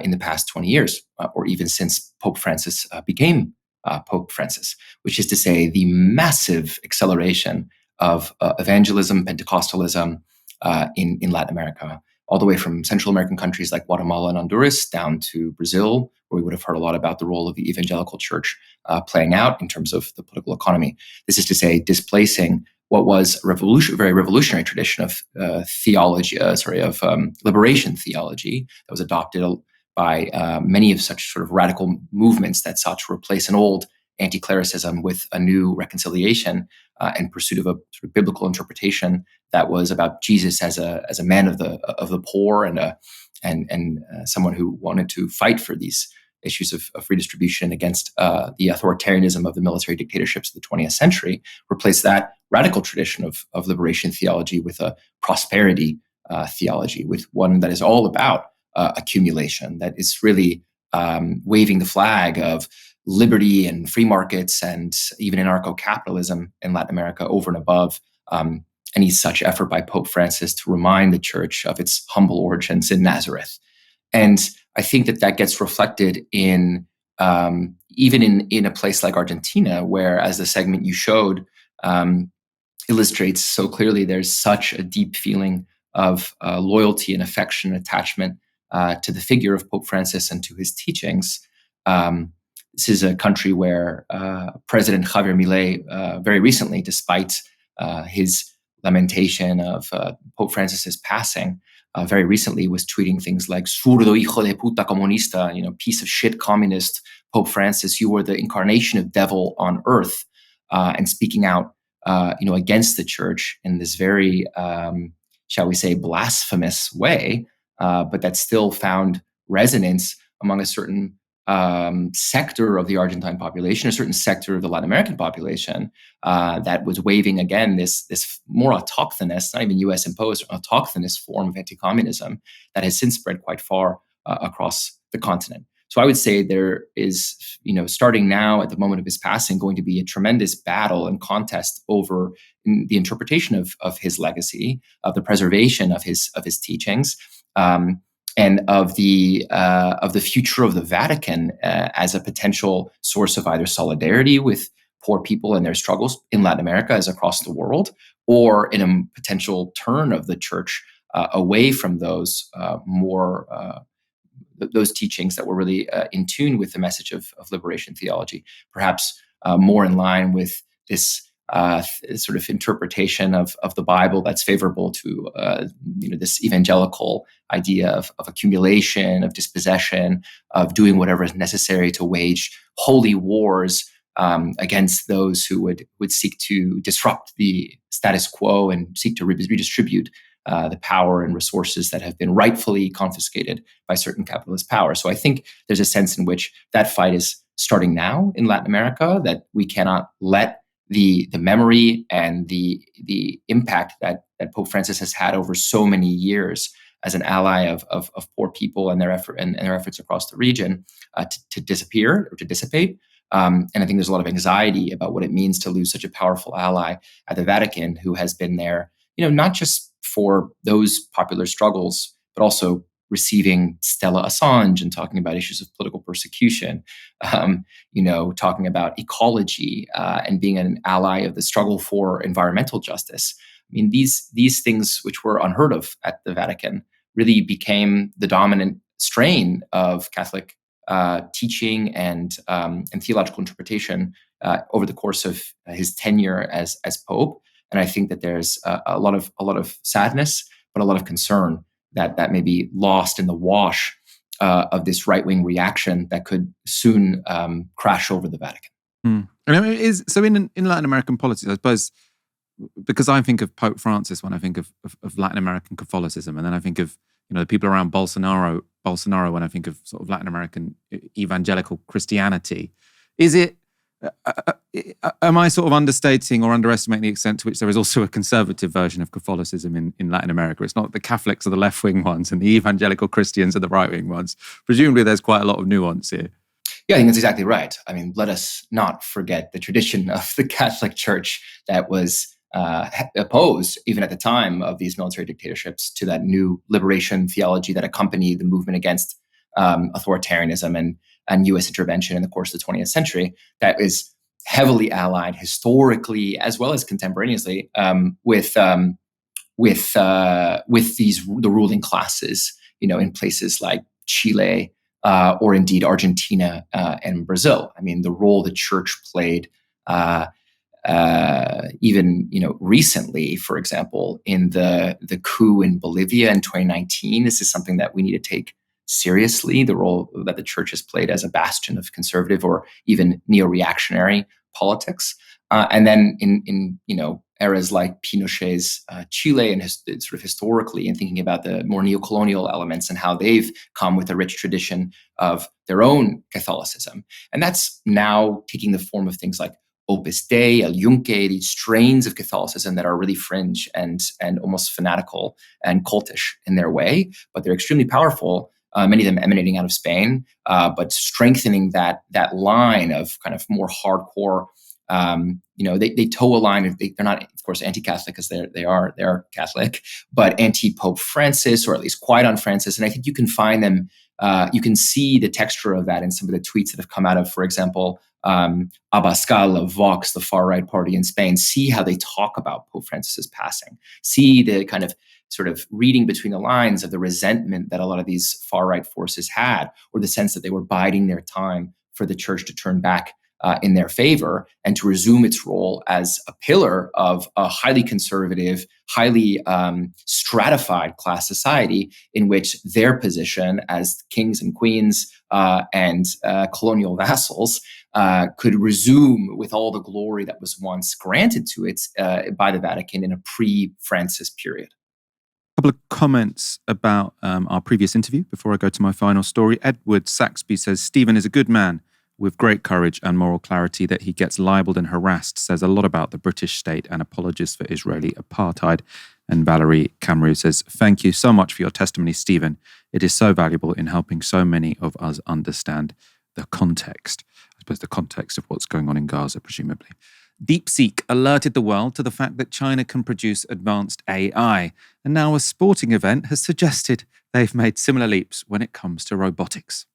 in the past 20 years, or even since Pope Francis became Pope Francis, which is to say the massive acceleration evangelism, Pentecostalism in Latin America, all the way from Central American countries like Guatemala and Honduras down to Brazil, where we would have heard a lot about the role of the evangelical church playing out in terms of the political economy. This is to say, displacing what was a very revolutionary tradition of liberation theology that was adopted by many of such sort of radical movements that sought to replace an old anti-clericism with a new reconciliation and pursuit of a sort of biblical interpretation that was about Jesus as a man of the poor and someone who wanted to fight for these issues of redistribution against the authoritarianism of the military dictatorships of the 20th century, replace that radical tradition of liberation theology with a prosperity theology, with one that is all about accumulation, that is really waving the flag of liberty and free markets and even anarcho-capitalism in Latin America over and above any such effort by Pope Francis to remind the church of its humble origins in Nazareth. And I think that gets reflected in even in a place like Argentina, where, as the segment you showed illustrates so clearly, there's such a deep feeling of loyalty and affection and attachment to the figure of Pope Francis and to his teachings. This is a country where President Javier Milei very recently, despite his lamentation of Pope Francis's passing, very recently was tweeting things like "Zurdo hijo de puta comunista," piece of shit communist, Pope Francis, you were the incarnation of devil on earth, and speaking out, against the church in this very, shall we say, blasphemous way, but that still found resonance among a certain sector of the Argentine population, a certain sector of the Latin American population that was waving again this more autochthonous, not even U.S. imposed, autochthonous form of anti-communism that has since spread quite far across the continent. So I would say there is, starting now at the moment of his passing, going to be a tremendous battle and contest over the interpretation of his legacy, of the preservation of his teachings. And of the future of the Vatican as a potential source of either solidarity with poor people and their struggles in Latin America as across the world, or in a potential turn of the church away from those those teachings that were really in tune with the message of liberation theology, perhaps more in line with this sort of interpretation of the Bible that's favorable to this evangelical idea of accumulation, of dispossession, of doing whatever is necessary to wage holy wars against those who would seek to disrupt the status quo and seek to redistribute the power and resources that have been rightfully confiscated by certain capitalist powers. So I think there's a sense in which that fight is starting now in Latin America, that we cannot let the memory and the impact that Pope Francis has had over so many years as an ally of poor people and their efforts across the region to disappear or to dissipate. And I think there's a lot of anxiety about what it means to lose such a powerful ally at the Vatican, who has been there, not just for those popular struggles, but also receiving Stella Assange and talking about issues of political persecution, talking about ecology and being an ally of the struggle for environmental justice. I mean, these things, which were unheard of at the Vatican, really became the dominant strain of Catholic teaching and theological interpretation over the course of his tenure as Pope. And I think that there's a lot of sadness, but a lot of concern that may be lost in the wash of this right-wing reaction that could soon crash over the Vatican. And I mean, so in Latin American politics, I suppose, because I think of Pope Francis when I think of Latin American Catholicism, and then I think of the people around Bolsonaro when I think of sort of Latin American evangelical Christianity. Is it? Am I sort of understating or underestimating the extent to which there is also a conservative version of Catholicism in Latin America? It's not the Catholics are the left-wing ones and the evangelical Christians are the right-wing ones. Presumably there's quite a lot of nuance here. Yeah, I think that's exactly right. I mean, let us not forget the tradition of the Catholic Church that was opposed, even at the time of these military dictatorships, to that new liberation theology that accompanied the movement against authoritarianism and U.S. intervention in the course of the 20th century. That is heavily allied historically as well as contemporaneously with the ruling classes, in places like Chile or indeed Argentina and Brazil. I mean, the role the church played even recently, for example, in the coup in Bolivia in 2019. This is something that we need to take seriously, the role that the church has played as a bastion of conservative or even neo-reactionary politics. And then in eras like Pinochet's Chile and sort of historically, and thinking about the more neocolonial elements and how they've come with a rich tradition of their own Catholicism. And that's now taking the form of things like Opus Dei, El Yunque, these strains of Catholicism that are really fringe and almost fanatical and cultish in their way, but they're extremely powerful. Many of them emanating out of Spain, but strengthening that line of kind of more hardcore. They toe a line. They're not, of course, anti-Catholic because they're Catholic, but anti-Pope Francis, or at least quiet on Francis. And I think you can find them. You can see the texture of that in some of the tweets that have come out of, for example, Abascal of Vox, the far-right party in Spain. See how they talk about Pope Francis's passing. See the kind of sort of reading between the lines of the resentment that a lot of these far-right forces had, or the sense that they were biding their time for the church to turn back in their favor and to resume its role as a pillar of a highly conservative, highly stratified class society in which their position as kings and queens and colonial vassals could resume with all the glory that was once granted to it by the Vatican in a pre-Francis period. A couple of comments about our previous interview before I go to my final story. Edward Saxby says, Stephen is a good man with great courage and moral clarity. That he gets libelled and harassed says a lot about the British state and apologists for Israeli apartheid. And Valerie Camru says, thank you so much for your testimony, Stephen. It is so valuable in helping so many of us understand the context. I suppose the context of what's going on in Gaza, presumably. DeepSeek alerted the world to the fact that China can produce advanced AI. And now a sporting event has suggested they've made similar leaps when it comes to robotics.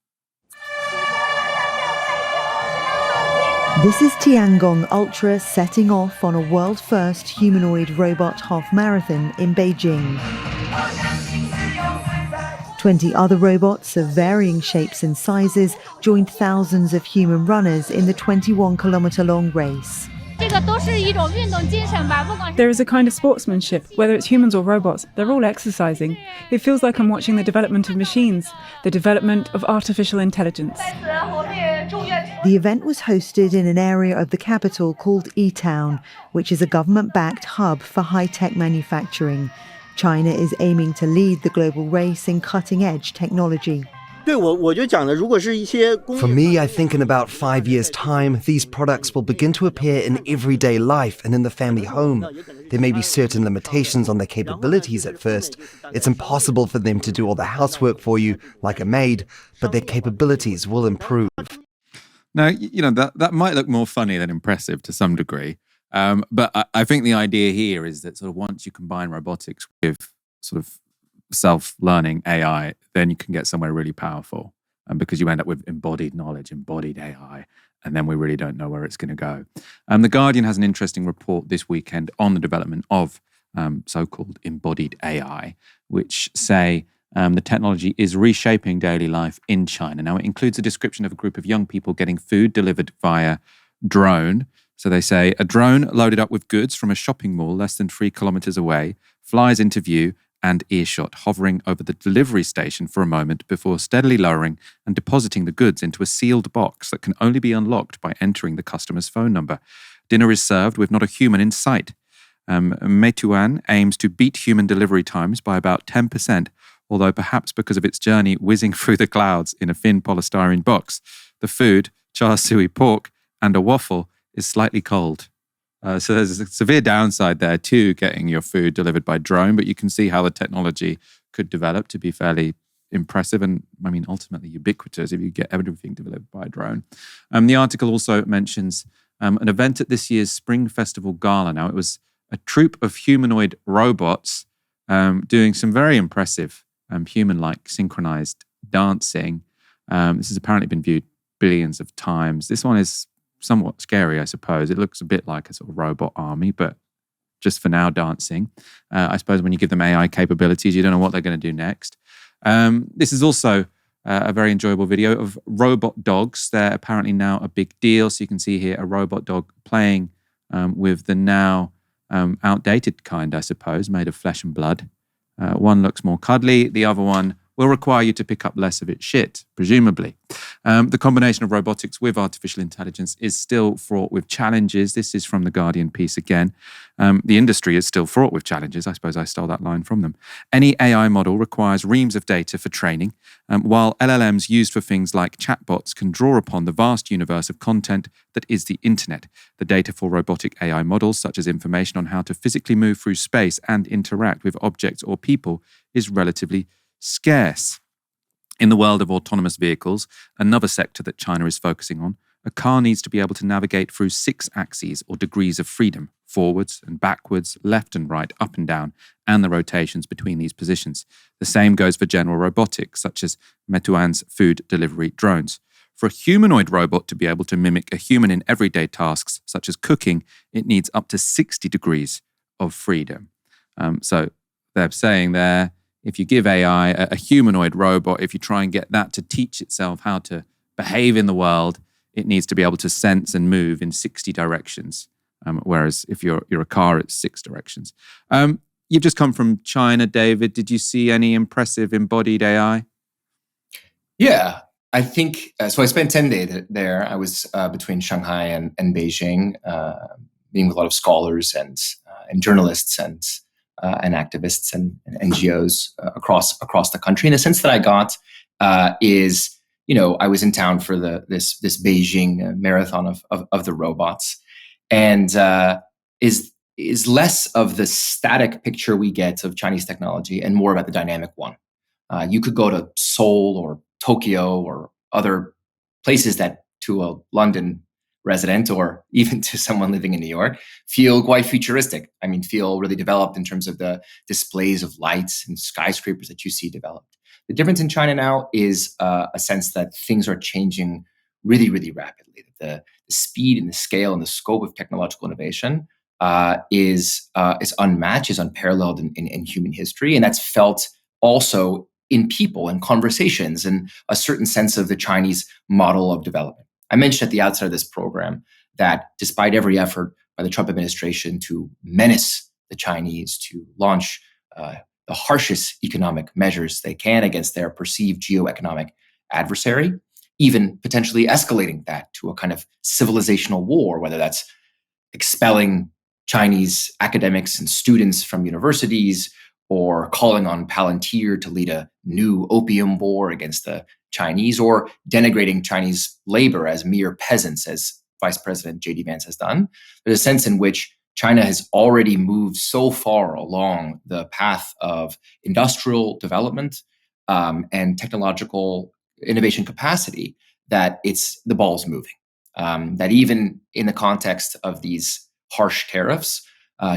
This is Tiangong Ultra setting off on a world-first humanoid robot half-marathon in Beijing. 20 other robots of varying shapes and sizes joined thousands of human runners in the 21-kilometer-long race. There is a kind of sportsmanship, whether it's humans or robots, they're all exercising. It feels like I'm watching the development of machines, the development of artificial intelligence. The event was hosted in an area of the capital called E-Town, which is a government-backed hub for high-tech manufacturing. China is aiming to lead the global race in cutting-edge technology. For me, I think in about 5 years' time, these products will begin to appear in everyday life and in the family home. There may be certain limitations on their capabilities at first. It's impossible for them to do all the housework for you, like a maid, but their capabilities will improve. Now, that might look more funny than impressive to some degree. But I think the idea here is that sort of once you combine robotics with sort of self-learning AI, then you can get somewhere really powerful, because you end up with embodied knowledge, embodied AI, and then we really don't know where it's going to go. The Guardian has an interesting report this weekend on the development of so-called embodied AI, which say the technology is reshaping daily life in China. Now, it includes a description of a group of young people getting food delivered via drone. So they say a drone loaded up with goods from a shopping mall less than 3 kilometers away flies into view and earshot, hovering over the delivery station for a moment before steadily lowering and depositing the goods into a sealed box that can only be unlocked by entering the customer's phone number. Dinner is served with not a human in sight. Meituan aims to beat human delivery times by about 10%, although perhaps because of its journey whizzing through the clouds in a thin polystyrene box. The food, char siu pork and a waffle, is slightly cold. So there's a severe downside there to getting your food delivered by drone, but you can see how the technology could develop to be fairly impressive and, I mean, ultimately ubiquitous if you get everything delivered by drone. The article also mentions an event at this year's Spring Festival Gala. Now, it was a troupe of humanoid robots doing some very impressive human-like synchronized dancing. This has apparently been viewed billions of times. This one is somewhat scary, I suppose. It looks a bit like a sort of robot army, but just for now, dancing. I suppose when you give them AI capabilities, you don't know what they're going to do next. This is also a very enjoyable video of robot dogs. They're apparently now a big deal. So you can see here a robot dog playing with the now outdated kind, I suppose, made of flesh and blood. One looks more cuddly. The other one will require you to pick up less of its shit, presumably. The combination of robotics with artificial intelligence is still fraught with challenges. This is from the Guardian piece again. The industry is still fraught with challenges. I suppose I stole that line from them. Any AI model requires reams of data for training, while LLMs used for things like chatbots can draw upon the vast universe of content that is the internet. The data for robotic AI models, such as information on how to physically move through space and interact with objects or people, is relatively scarce. In the world of autonomous vehicles, another sector that China is focusing on, a car needs to be able to navigate through 6 axes or degrees of freedom, forwards and backwards, left and right, up and down, and the rotations between these positions. The same goes for general robotics, such as Meituan's food delivery drones. For a humanoid robot to be able to mimic a human in everyday tasks, such as cooking, it needs up to 60 degrees of freedom. So they're saying there, if you give AI a humanoid robot, if you try and get that to teach itself how to behave in the world, it needs to be able to sense and move in 60 directions. Whereas if you're a car, it's 6 directions. You've just come from China, David. Did you see any impressive embodied AI? Yeah, I think so. I spent 10 days there. I was between Shanghai and Beijing, meeting with a lot of scholars and journalists and activists and NGOs across the country. And the sense that I got is, I was in town for this Beijing marathon of the robots, and is less of the static picture we get of Chinese technology and more about the dynamic one. You could go to Seoul or Tokyo or other places that to a London resident or even to someone living in New York feel quite futuristic. I mean, feel really developed in terms of the displays of lights and skyscrapers that you see developed. The difference in China now is a sense that things are changing really, really rapidly. The speed and the scale and the scope of technological innovation is unmatched, is unparalleled in human history. And that's felt also in people and conversations and a certain sense of the Chinese model of development. I mentioned at the outset of this program that despite every effort by the Trump administration to menace the Chinese, to launch the harshest economic measures they can against their perceived geoeconomic adversary, even potentially escalating that to a kind of civilizational war, whether that's expelling Chinese academics and students from universities or calling on Palantir to lead a new opium war against the Chinese, or denigrating Chinese labor as mere peasants, as Vice President J.D. Vance has done. There's a sense in which China has already moved so far along the path of industrial development and technological innovation capacity that the ball's moving. That even in the context of these harsh tariffs,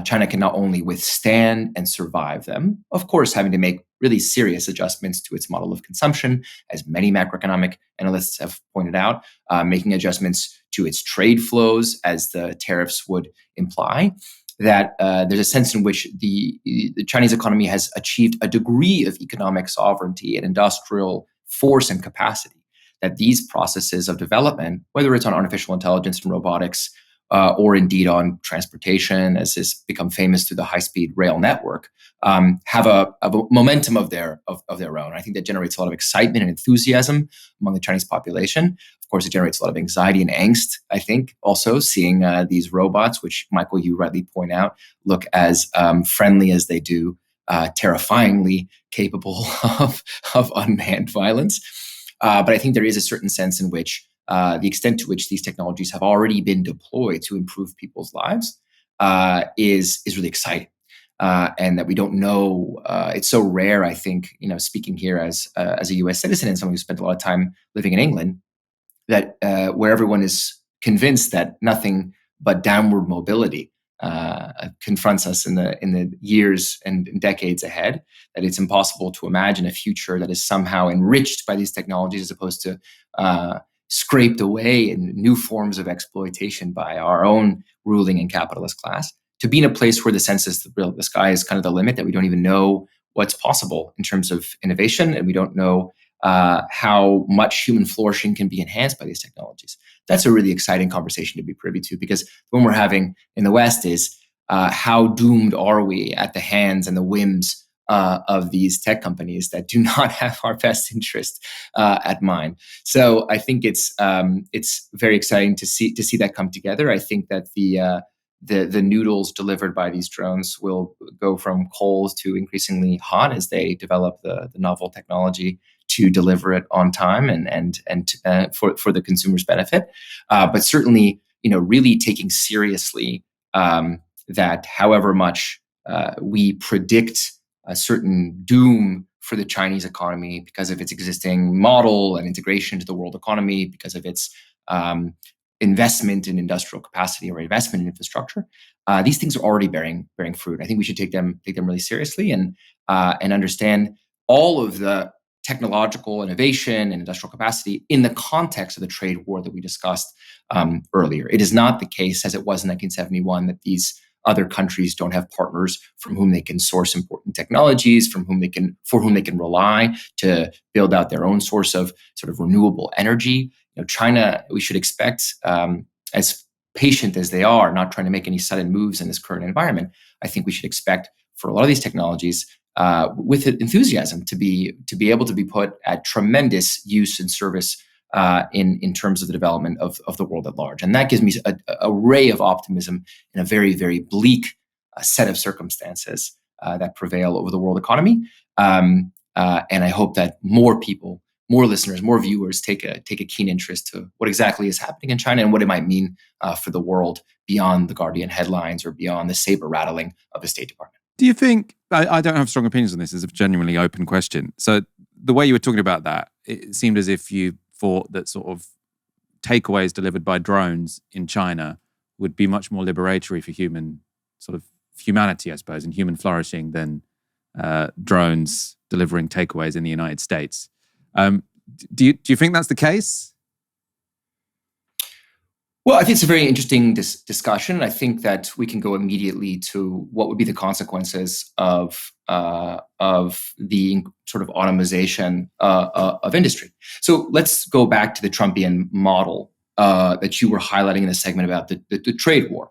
China can not only withstand and survive them, of course, having to make really serious adjustments to its model of consumption, as many macroeconomic analysts have pointed out, making adjustments to its trade flows, as the tariffs would imply, that there's a sense in which the Chinese economy has achieved a degree of economic sovereignty and industrial force and capacity, that these processes of development, whether it's on artificial intelligence and robotics, or indeed on transportation, as has become famous through the high-speed rail network, have a momentum of their own. I think that generates a lot of excitement and enthusiasm among the Chinese population. Of course, it generates a lot of anxiety and angst, I think, also seeing these robots, which, Michael, you rightly point out, look as friendly as they do, terrifyingly capable of unmanned violence. But I think there is a certain sense in which the extent to which these technologies have already been deployed to improve people's lives is really exciting, and that we don't know. It's so rare, I think. Speaking here as a U.S. citizen and someone who spent a lot of time living in England, that where everyone is convinced that nothing but downward mobility confronts us in the years and decades ahead. That it's impossible to imagine a future that is somehow enriched by these technologies as opposed to scraped away in new forms of exploitation by our own ruling and capitalist class, to be in a place where the sense is the sky is kind of the limit, that we don't even know what's possible in terms of innovation, and we don't know how much human flourishing can be enhanced by these technologies. That's a really exciting conversation to be privy to, because the one we're having in the West is how doomed are we at the hands and the whims of these tech companies that do not have our best interest at mind. So I think it's very exciting to see that come together. I think that the noodles delivered by these drones will go from cold to increasingly hot as they develop the novel technology to deliver it on time and for the consumer's benefit. But certainly, really taking seriously that however much we predict a certain doom for the Chinese economy because of its existing model and integration to the world economy, because of its investment in industrial capacity or investment in infrastructure, these things are already bearing fruit. I think we should take them really seriously and understand all of the technological innovation and industrial capacity in the context of the trade war that we discussed earlier. It is not the case, as it was in 1971, that these other countries don't have partners from whom they can source important technologies, for whom they can rely to build out their own source of sort of renewable energy. China, we should expect, as patient as they are, not trying to make any sudden moves in this current environment. I think we should expect for a lot of these technologies, with enthusiasm, to be able to be put at tremendous use and service in terms of the development of the world at large. And that gives me a ray of optimism in a very, very bleak set of circumstances that prevail over the world economy. And I hope that more people, more listeners, more viewers take a keen interest to what exactly is happening in China and what it might mean for the world beyond the Guardian headlines or beyond the saber rattling of the State Department. Do you think, I don't have strong opinions on this, it's a genuinely open question. So the way you were talking about that, it seemed as if you thought that sort of takeaways delivered by drones in China would be much more liberatory for humanity, I suppose, and human flourishing than drones delivering takeaways in the United States. Do you think that's the case? Well, I think it's a very interesting discussion. I think that we can go immediately to what would be the consequences of the sort of automation of industry. So let's go back to the Trumpian model that you were highlighting in the segment about the trade war.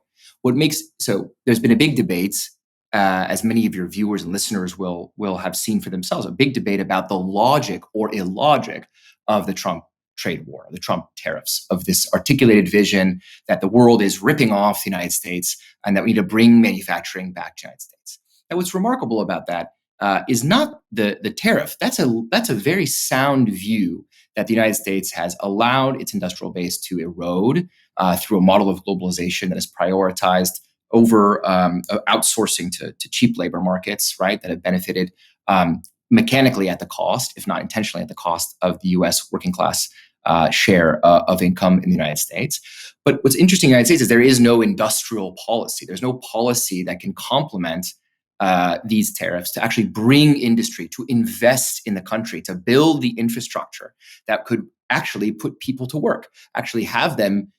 So there's been a big debate, as many of your viewers and listeners will have seen for themselves, a big debate about the logic or illogic of the Trump trade war, the Trump tariffs, of this articulated vision that the world is ripping off the United States and that we need to bring manufacturing back to the United States. And what's remarkable about that is not the tariff. That's a very sound view that the United States has allowed its industrial base to erode through a model of globalization that has prioritized over outsourcing to cheap labor markets, right, that have benefited mechanically at the cost, if not intentionally at the cost, of the U.S. working class share of income in the United States. But what's interesting in the United States is there is no industrial policy. There's no policy that can complement these tariffs to actually bring industry, to invest in the country, to build the infrastructure that could actually put people to work, actually have them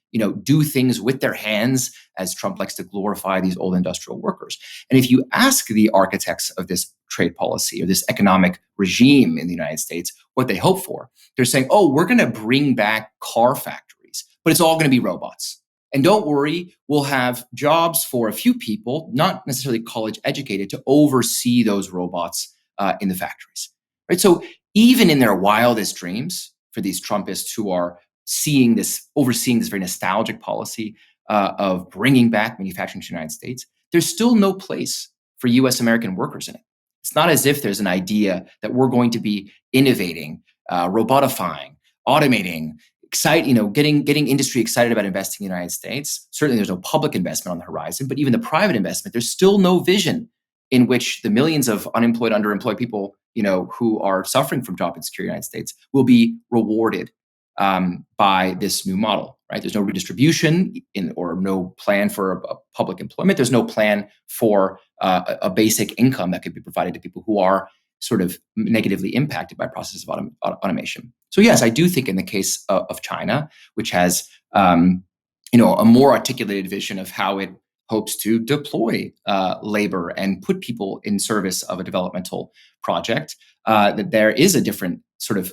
do things with their hands, as Trump likes to glorify these old industrial workers. And if you ask the architects of this trade policy or this economic regime in the United States what they hope for, they're saying, oh, we're going to bring back car factories, but it's all going to be robots. And don't worry, we'll have jobs for a few people, not necessarily college educated, to oversee those robots in the factories. Right? So even in their wildest dreams, for these Trumpists who are overseeing this very nostalgic policy of bringing back manufacturing to the United States, there's still no place for U.S. American workers in it. It's not as if there's an idea that we're going to be innovating, robotifying, automating, getting industry excited about investing in the United States. Certainly there's no public investment on the horizon, but even the private investment, there's still no vision in which the millions of unemployed, underemployed people, who are suffering from job insecurity in the United States will be rewarded by this new model, right? There's no redistribution or no plan for a public employment. There's no plan for a basic income that could be provided to people who are sort of negatively impacted by process of automation. So yes, I do think in the case of China, which has a more articulated vision of how it hopes to deploy labor and put people in service of a developmental project, that there is a different sort of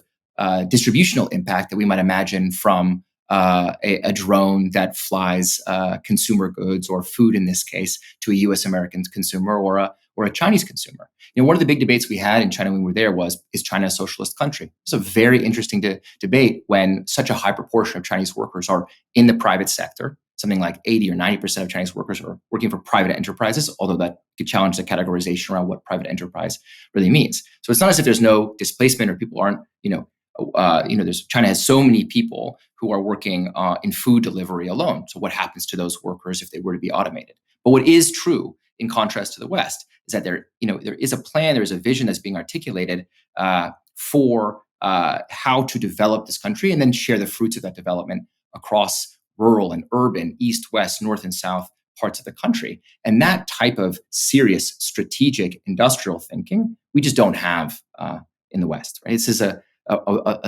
distributional impact that we might imagine from a drone that flies consumer goods or food, in this case, to a U.S. American consumer or a Chinese consumer. One of the big debates we had in China when we were there was, is China a socialist country? It's a very interesting debate when such a high proportion of Chinese workers are in the private sector. Something like 80 or 90% of Chinese workers are working for private enterprises, although that could challenge the categorization around what private enterprise really means. So it's not as if there's no displacement or people aren't, China has so many people who are working in food delivery alone. So what happens to those workers if they were to be automated? But what is true, in contrast to the West, is that there is a plan, there is a vision that's being articulated for how to develop this country and then share the fruits of that development across rural and urban, east, west, north, and south parts of the country. And that type of serious strategic industrial thinking, we just don't have in the West. Right? This is a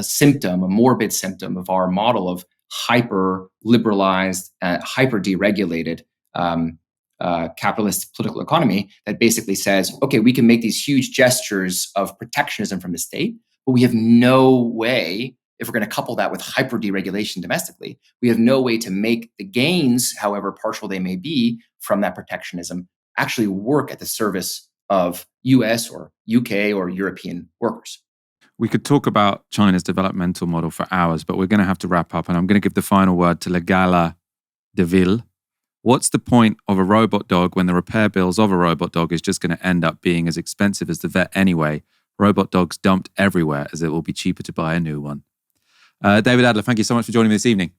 symptom, a morbid symptom of our model of hyper-liberalized, hyper-deregulated capitalist political economy that basically says, okay, we can make these huge gestures of protectionism from the state, but we have no way, if we're going to couple that with hyper-deregulation domestically, we have no way to make the gains, however partial they may be, from that protectionism actually work at the service of US or UK or European workers. We could talk about China's developmental model for hours, but we're going to have to wrap up, and I'm going to give the final word to Legala Deville. What's the point of a robot dog when the repair bills of a robot dog is just going to end up being as expensive as the vet anyway? Robot dogs dumped everywhere, as it will be cheaper to buy a new one. David Adler, thank you so much for joining me this evening.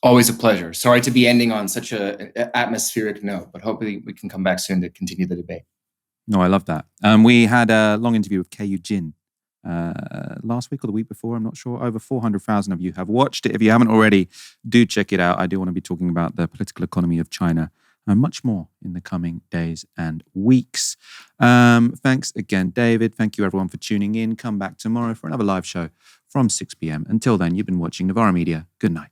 Always a pleasure. Sorry to be ending on such an atmospheric note, but hopefully we can come back soon to continue the debate. No, I love that. We had a long interview with Keiyu Jin last week or the week before, I'm not sure. Over 400,000 of you have watched it. If you haven't already, do check it out. I do want to be talking about the political economy of China and much more in the coming days and weeks. Thanks again, David. Thank you, everyone, for tuning in. Come back tomorrow for another live show from 6 p.m. Until then, you've been watching Novara Media. Good night.